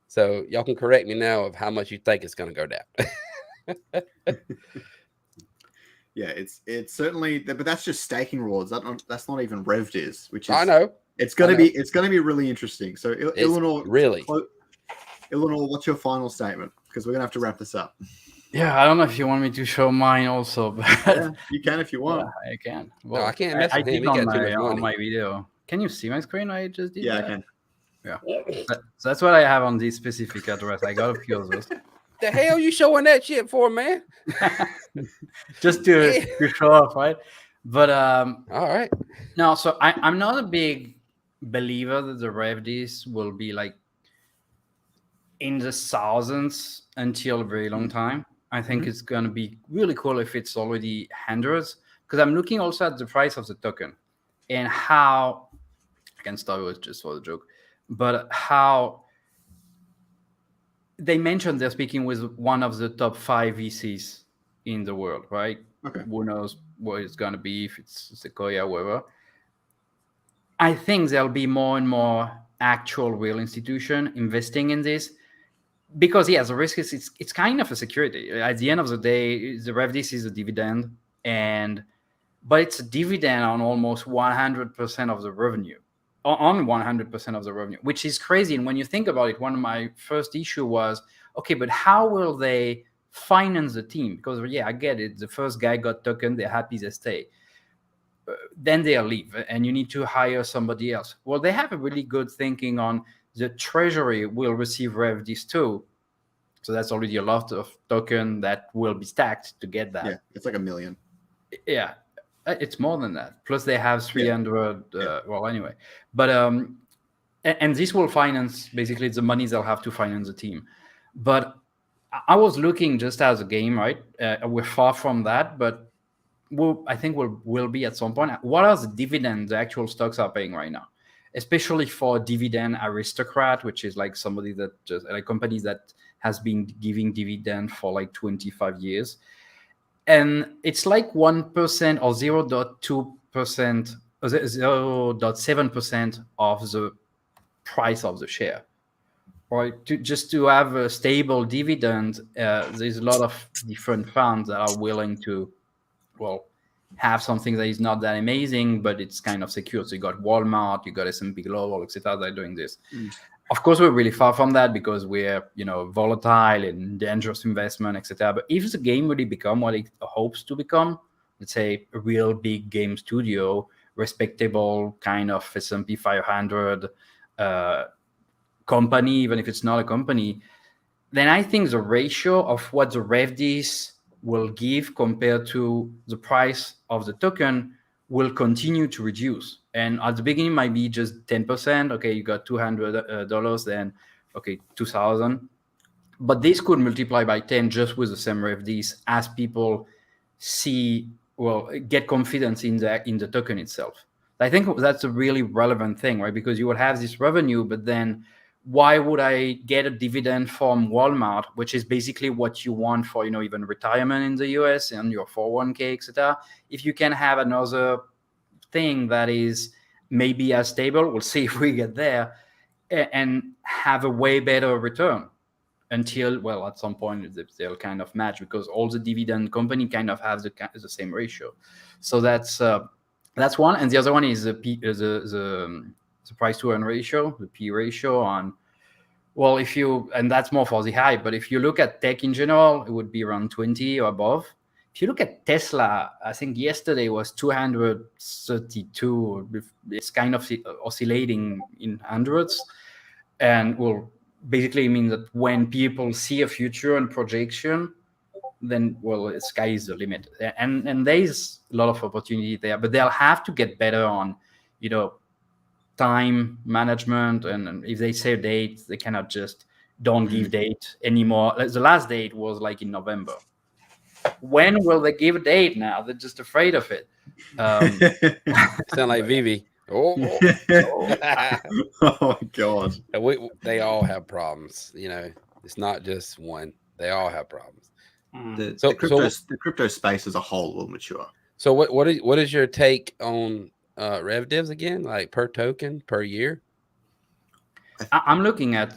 So y'all can correct me now of how much you think it's going to go down. Yeah, it's certainly, but that's just staking rewards. That's not even RevDiz, which is I know it's gonna be really interesting. So Eleanor, really, Eleanor, what's your final statement? Because we're gonna have to wrap this up. Yeah, I don't know if you want me to show mine also, but Yeah, you can if you want. Yeah, I can. Well, no, I can't mess with him. Did He on got too much money. on my video. Can you see my screen? I just did. Yeah, that? I can. Yeah, so that's what I have on this specific address. I got a few of those. The hell you showing that shit for, man? Just to show off, right? But all right. No, so I'm not a big believer that the RevDiz will be like in the thousands until a very long time. I think it's going to be really cool if it's already hundreds, because I'm looking also at the price of the token and how I can start with just for the joke, but how they mentioned they're speaking with one of the top 5 VCs in the world, right? Okay. Who knows what it's going to be, if it's Sequoia, whatever. I think there'll be more and more actual real institution investing in this because, yeah, the risk is it's kind of a security. At the end of the day, the RevDiz is a dividend, but it's a dividend on almost 100% of the revenue. On 100% of the revenue, which is crazy. And when you think about it, one of my first issue was, okay, but how will they finance the team? Because, yeah, I get it. The first guy got token, they're happy, they stay. Then they'll leave, and you need to hire somebody else. Well, they have a really good thinking on the treasury will receive RevDiz too. So that's already a lot of token that will be stacked to get that. Yeah, it's like 1 million. Yeah. It's more than that. Plus, they have 300. Well, anyway, but and this will finance basically the money they'll have to finance the team. But I was looking just as a game, right? We're far from that, but I think we'll be at some point. What are the dividends the actual stocks are paying right now? Especially for dividend aristocrat, which is like somebody that just like companies that has been giving dividend for like 25 years. And it's like 1% or 0.2%, 0.7% of the price of the share. Right? Just to have a stable dividend, there's a lot of different funds that are willing to, well, have something that is not that amazing, but it's kind of secure. So you got Walmart, you got S&P Global, etc. They're doing this. Of course, we're really far from that because we're, volatile and dangerous investment, etc. But if the game really become what it hopes to become, let's say a real big game studio, respectable kind of S&P 500 company, even if it's not a company, then I think the ratio of what the RevDiz will give compared to the price of the token will continue to reduce. And at the beginning might be just 10%. Okay, you got $200, then okay, 2,000. But this could multiply by 10 just with the same RevDiz as people get confidence in the token itself. I think that's a really relevant thing, right? Because you will have this revenue, but then why would I get a dividend from Walmart, which is basically what you want for, even retirement in the US and your 401k, etc. If you can have another thing that is maybe as stable, we'll see if we get there, and have a way better return until, well, at some point they'll kind of match because all the dividend company kind of have the same ratio. So that's one. And the other one is the the price to earn ratio, the P ratio on. Well, and that's more for the hype, but if you look at tech in general, it would be around 20 or above. If you look at Tesla, I think yesterday was 232. It's kind of oscillating in hundreds, and will basically mean that when people see a future and projection, then the sky is the limit, and there is a lot of opportunity there. But they'll have to get better on, time management, and if they say a date, they cannot just don't give date anymore. The last date was like in November. When will they give a date now? They're just afraid of it. Sound like VeVe. Oh Oh my God. They all have problems. It's not just one. They all have problems. The crypto space as a whole will mature. So what is your take on rev divs again? Like per token, per year? I'm looking at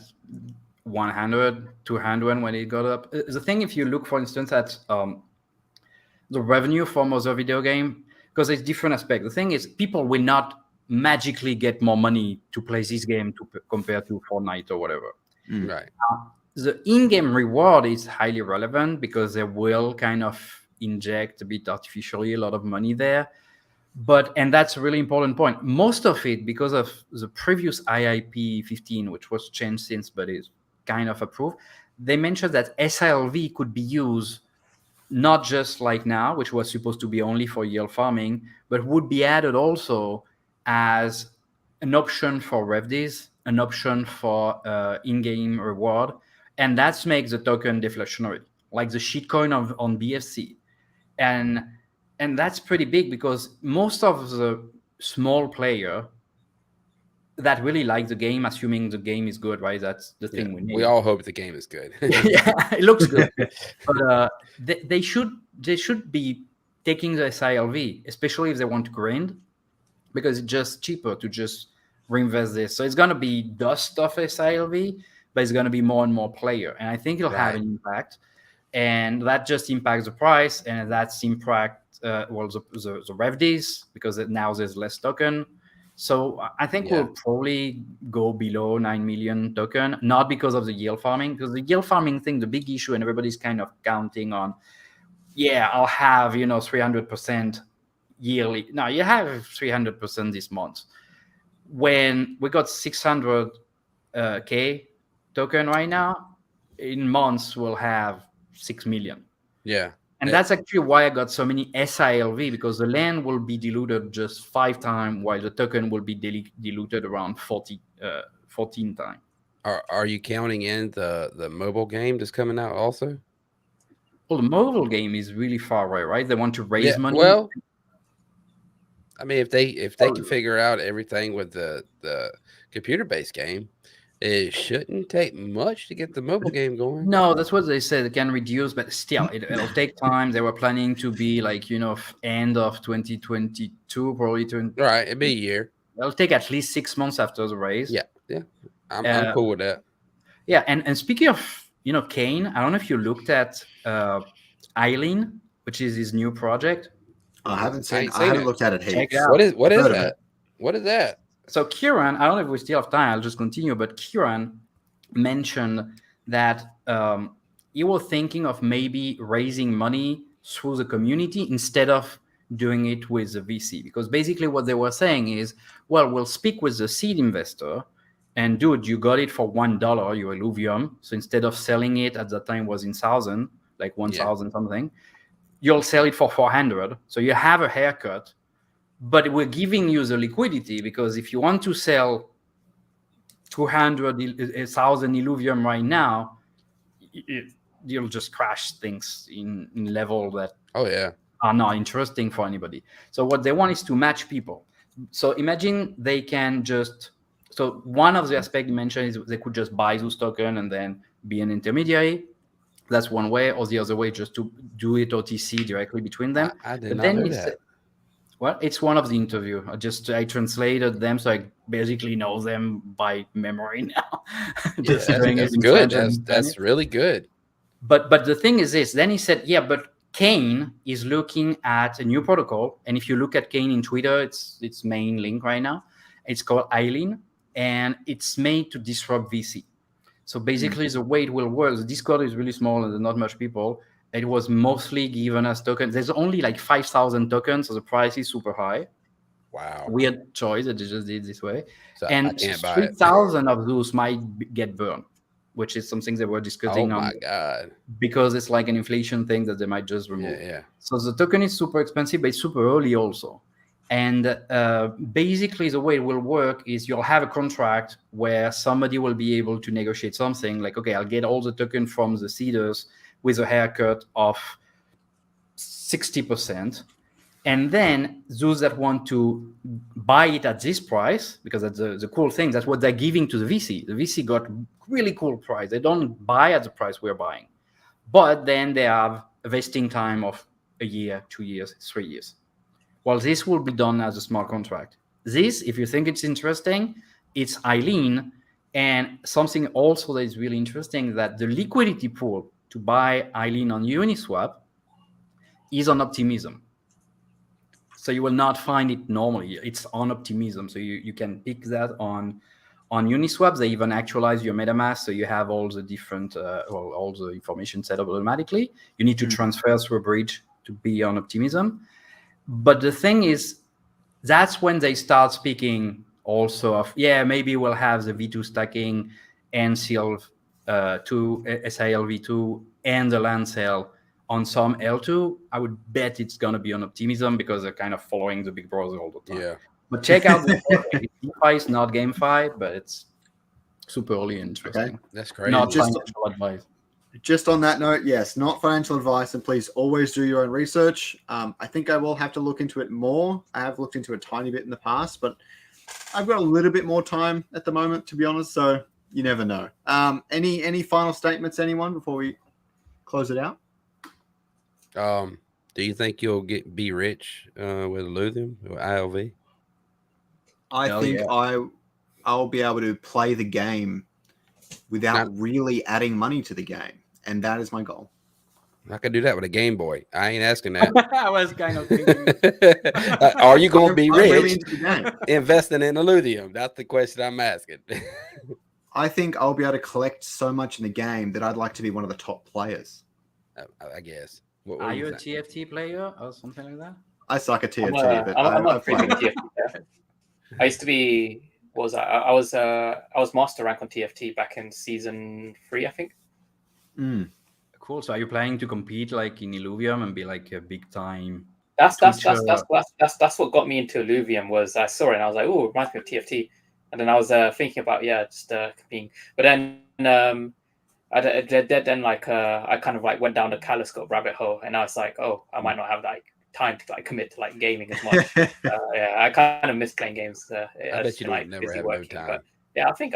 100, 200 when it got up. The thing, if you look, for instance, at the revenue from other video game, because it's different aspect. The thing is, people will not magically get more money to play this game compared to Fortnite or whatever. Right. The in-game reward is highly relevant because they will kind of inject a bit artificially a lot of money there. And that's a really important point. Most of it, because of the previous IIP 15, which was changed since, but is kind of approved, they mentioned that sILV could be used not just like now, which was supposed to be only for yield farming, but would be added also as an option for RevDs, an option for in-game reward, and that makes the token deflationary, like the shitcoin on BFC. And that's pretty big because most of the small player that really like the game, assuming the game is good, right? That's the thing we need. We all hope the game is good. Yeah, it looks good. But they should be taking the sILV, especially if they want to grind, because it's just cheaper to just reinvest this. So it's going to be dust of sILV, but it's going to be more and more player. And I think it'll have an impact. And that just impacts the price, and that's impact the RevDs, because now there's less token. So I think we'll probably go below 9 million token, not because of the yield farming, because the yield farming thing, the big issue, and everybody's kind of counting on, I'll have, 300% yearly. No, you have 300% this month. When we got 600K token right now, in months we'll have 6 million. Yeah. And that's actually why I got so many sILV, because the land will be diluted just 5 times, while the token will be diluted around 14 times. Are you counting in the mobile game that's coming out also? Well, the mobile game is really far away, right? They want to raise money. Well, I mean, if they can figure out everything with the computer-based game, it shouldn't take much to get the mobile game going. No, that's what they said. It can reduce, but still, it'll take time. They were planning to be like, end of 2022, probably. Right, it'd be a year. It'll take at least 6 months after the raise. Yeah. I'm cool with that. Yeah, and speaking of, Kane, I don't know if you looked at Eileen, which is his new project. I haven't looked at it heaps. What is that? What is that? So Kieran, I don't know if we still have time, I'll just continue, but Kieran mentioned that he was thinking of maybe raising money through the community instead of doing it with the VC. Because basically what they were saying is, well, we'll speak with the seed investor, and dude, you got it for $1, your Illuvium. So instead of selling it at that time was in 1,000, like 1,000 something, you'll sell it for 400. So you have a haircut. But we're giving you the liquidity, because if you want to sell 200,000 Illuvium right now, you'll just crash things in level that are not interesting for anybody. So what they want is to match people. So imagine they can just... So one of the aspects you mentioned is they could just buy those tokens and then be an intermediary. That's one way, or the other way, just to do it OTC directly between them. I did not know that. Well, it's one of the interview. I translated them, so I basically know them by memory now. That's good. That's really good. But the thing is this. Then he said, but Kane is looking at a new protocol. And if you look at Kane in Twitter, it's its main link right now. It's called ILV, and it's made to disrupt VC. So basically, the way it will work, the Discord is really small and there's not much people. It was mostly given as tokens. There's only like 5,000 tokens, so the price is super high. Wow. Weird choice that they just did this way. So I And can't buy it. 3,000 of those might get burned, which is something they were Oh discussing my on, God. because it's like an inflation thing that they might just remove. Yeah. So the token is super expensive, but it's super early also. And basically, the way it will work is you'll have a contract where somebody will be able to negotiate something like, okay, I'll get all the token from the seeders with a haircut of 60%. And then those that want to buy it at this price, because that's the cool thing, that's what they're giving to the VC. The VC got really cool price. They don't buy at the price we're buying. But then they have a vesting time of a year, 2 years, 3 years. Well, this will be done as a smart contract. This, if you think it's interesting, it's ILV. And something also that is really interesting, that the liquidity pool to buy ILV on Uniswap is on Optimism. So you will not find it normally. It's on Optimism. So you can pick that on Uniswap. They even actualize your MetaMask, so you have all the different, all the information set up automatically. You need to transfer through a bridge to be on Optimism. But the thing is, that's when they start speaking also of, maybe we'll have the V2 stacking and sILV 2, sILV 2, and the land sale on some L2. I would bet it's going to be on Optimism because they're kind of following the big brother all the time. Yeah. But check out the DeFi is not GameFi, but it's super early and interesting. Okay. That's crazy. Not Just- financial advice. Just on that note, yes, not financial advice, and please always do your own research. I think I will have to look into it more. I have looked into it a tiny bit in the past, but I've got a little bit more time at the moment, to be honest, so you never know. Any final statements, anyone, before we close it out? Do you think you'll be rich with Illuvium or ILV? I Hell think yeah. I'll be able to play the game without really adding money to the game, and that is my goal. I could do that with a Game Boy. I ain't asking that. I was kind of thinking. Are you going to be I'm rich really into the game. investing in Illuvium? That's the question I'm asking. I think I'll be able to collect so much in the game that I'd like to be one of the top players. I guess. What Are do you a think? TFT player or something like that? I suck at TFT, but I'm I a pretty big TFT player. I used to be. What was I was master rank on TFT back in season 3, I think. Cool. So are you planning to compete like in Illuvium and be like a big time? That's what got me into Illuvium. Was I saw it and I was like, oh, it reminds me of TFT. And then I was thinking about just competing. But then I kind of like went down the Kaleidoscope rabbit hole, and I was like, oh, I might not have like time to like commit to like gaming as much. I kind of miss playing games. I bet you don't never have no time. But yeah, I think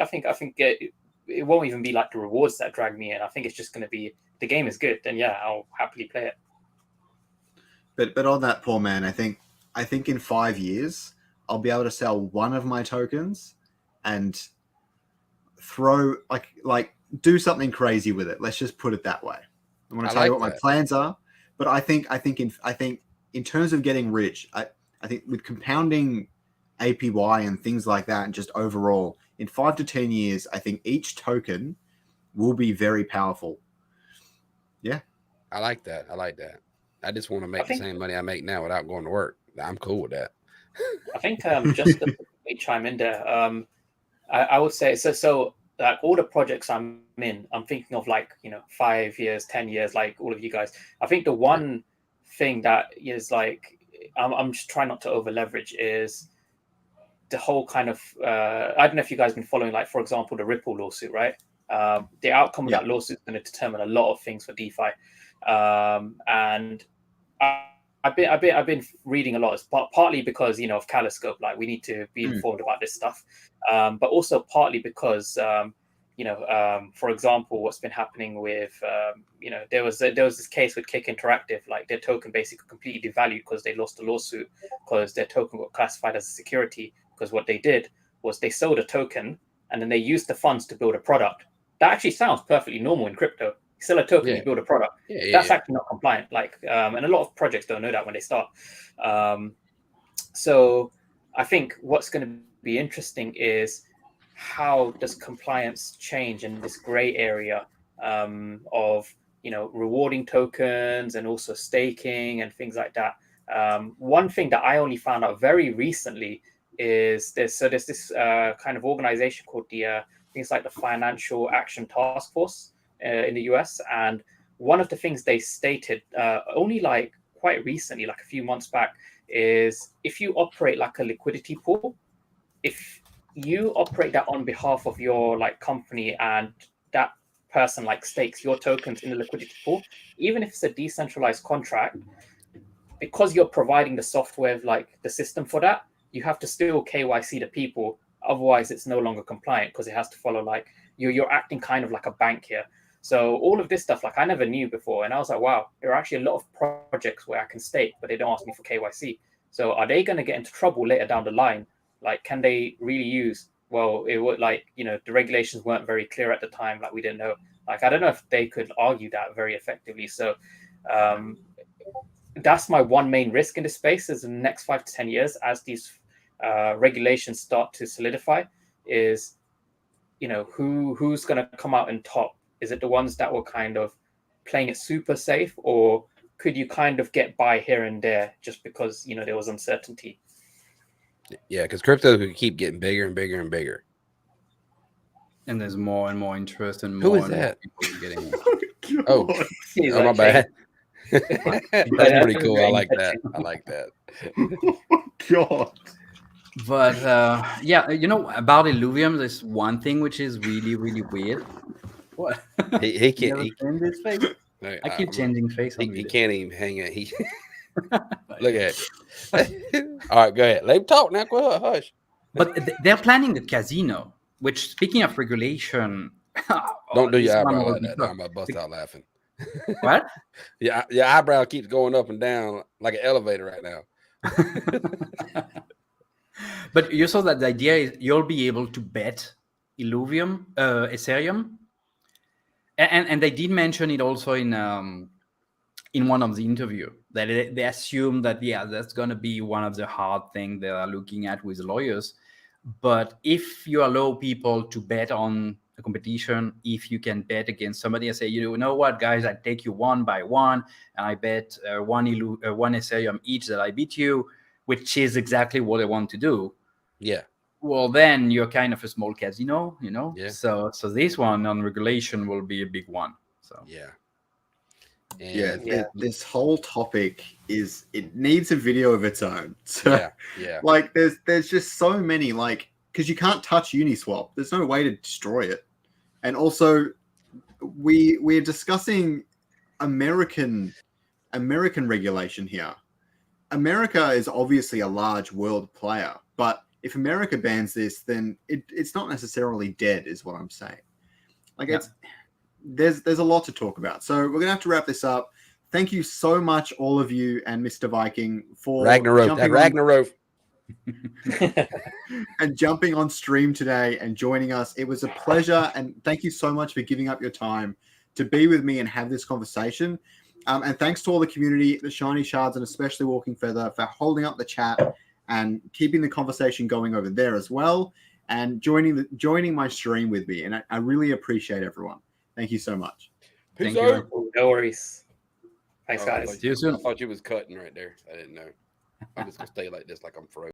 it won't even be like the rewards that drag me in. I think it's just going to be, the game is good, then yeah, I'll happily play it. But on that, poor man, I think in 5 years I'll be able to sell one of my tokens and throw like do something crazy with it. Let's just put it that way. I'm going to tell you what my plans are, but I think in terms of getting rich, I think with compounding APY and things like that, and just overall, in 5 to 10 years, I think each token will be very powerful. Yeah. I like that. I just want to make the same money I make now without going to work. I'm cool with that. I think just to chime in there, I would say, so like all the projects I'm in, I'm thinking of like, 5 years, 10 years, like all of you guys. I think the one thing that is like, I'm just trying not to over leverage is the whole kind of, I don't know if you guys have been following, like, for example, the Ripple lawsuit, right? The outcome of that lawsuit is going to determine a lot of things for DeFi. And I've been reading a lot, partly because, of Kaleidoscope, like we need to be informed about this stuff. But also partly because, for example, what's been happening with, there was this case with Kick Interactive, like their token basically completely devalued because they lost the lawsuit because their token got classified as a security, because what they did was they sold a token and then they used the funds to build a product. That actually sounds perfectly normal in crypto. You sell a token, you build a product. That's actually not compliant. Like, and a lot of projects don't know that when they start. So I think what's going to be interesting is how does compliance change in this gray area of rewarding tokens and also staking and things like that. One thing that I only found out very recently is there's this kind of organization called things like the Financial Action Task Force in the US, and one of the things they stated only like quite recently, like a few months back, is if you operate like a liquidity pool, if you operate that on behalf of your like company and that person like stakes your tokens in the liquidity pool, even if it's a decentralized contract, because you're providing the software, like the system for that, you have to still KYC the people. Otherwise, it's no longer compliant because it has to follow like you're acting kind of like a bank here. So all of this stuff, like I never knew before. And I was like, wow, there are actually a lot of projects where I can stake, but they don't ask me for KYC. So are they going to get into trouble later down the line? Like, can they really use, well, it would like, the regulations weren't very clear at the time. Like we didn't know, like, I don't know if they could argue that very effectively. So that's my one main risk in this space is in the next 5 to 10 years, as these regulations start to solidify, is, who's going to come out on top? Is it the ones that were kind of playing it super safe, or could you kind of get by here and there just because, there was uncertainty? Yeah, because crypto could keep getting bigger and bigger and bigger. And there's more and more interest and Who more is and that? more people getting it. Oh, He's my like, bad. That's That's pretty cool. I like that. I like that. Oh my God. But yeah, about Illuvium, there's one thing which is really, really weird. What? He You can't. never seen this face? I keep changing face on He video. can't even hang it. He look at it. All right, go ahead. Let him talk now. Go ahead, hush. But they're planning a casino. Which, speaking of regulation, Don't do your this one eyebrow will like be that. tough. I'm about to bust out laughing. What? Yeah, your eyebrow keeps going up and down like an elevator right now. But you saw that the idea is you'll be able to bet Illuvium, Ethereum, and they did mention it also in one of the interview that they assume that that's going to be one of the hard things they are looking at with lawyers. But if you allow people to bet on a competition, if you can bet against somebody and say, you know what, guys, I take you one by one, and I bet one Ethereum each that I beat you, which is exactly what I want to do. Yeah. Well, then you're kind of a small casino, Yeah. So this one on regulation will be a big one. So yeah. And this whole topic it needs a video of its own. So, yeah. Like there's just so many, like, because you can't touch Uniswap. There's no way to destroy it. And also we're discussing American regulation here. America is obviously a large world player, but if America bans this, then it's not necessarily dead, is what I'm saying. Like there's a lot to talk about. So we're gonna have to wrap this up. Thank you so much, all of you and Mr. Viking, for Ragnarok and jumping on stream today and joining us. It was a pleasure, and thank you so much for giving up your time to be with me and have this conversation. And thanks to all the community, the Shiny Shards, and especially Walking Feather for holding up the chat and keeping the conversation going over there as well, and joining my stream with me. And I really appreciate everyone. Thank you so much. Peace Thank out. you. No worries. Thanks, guys. I thought you was cutting right there. I didn't know. I'm just gonna stay like this, like I'm frozen.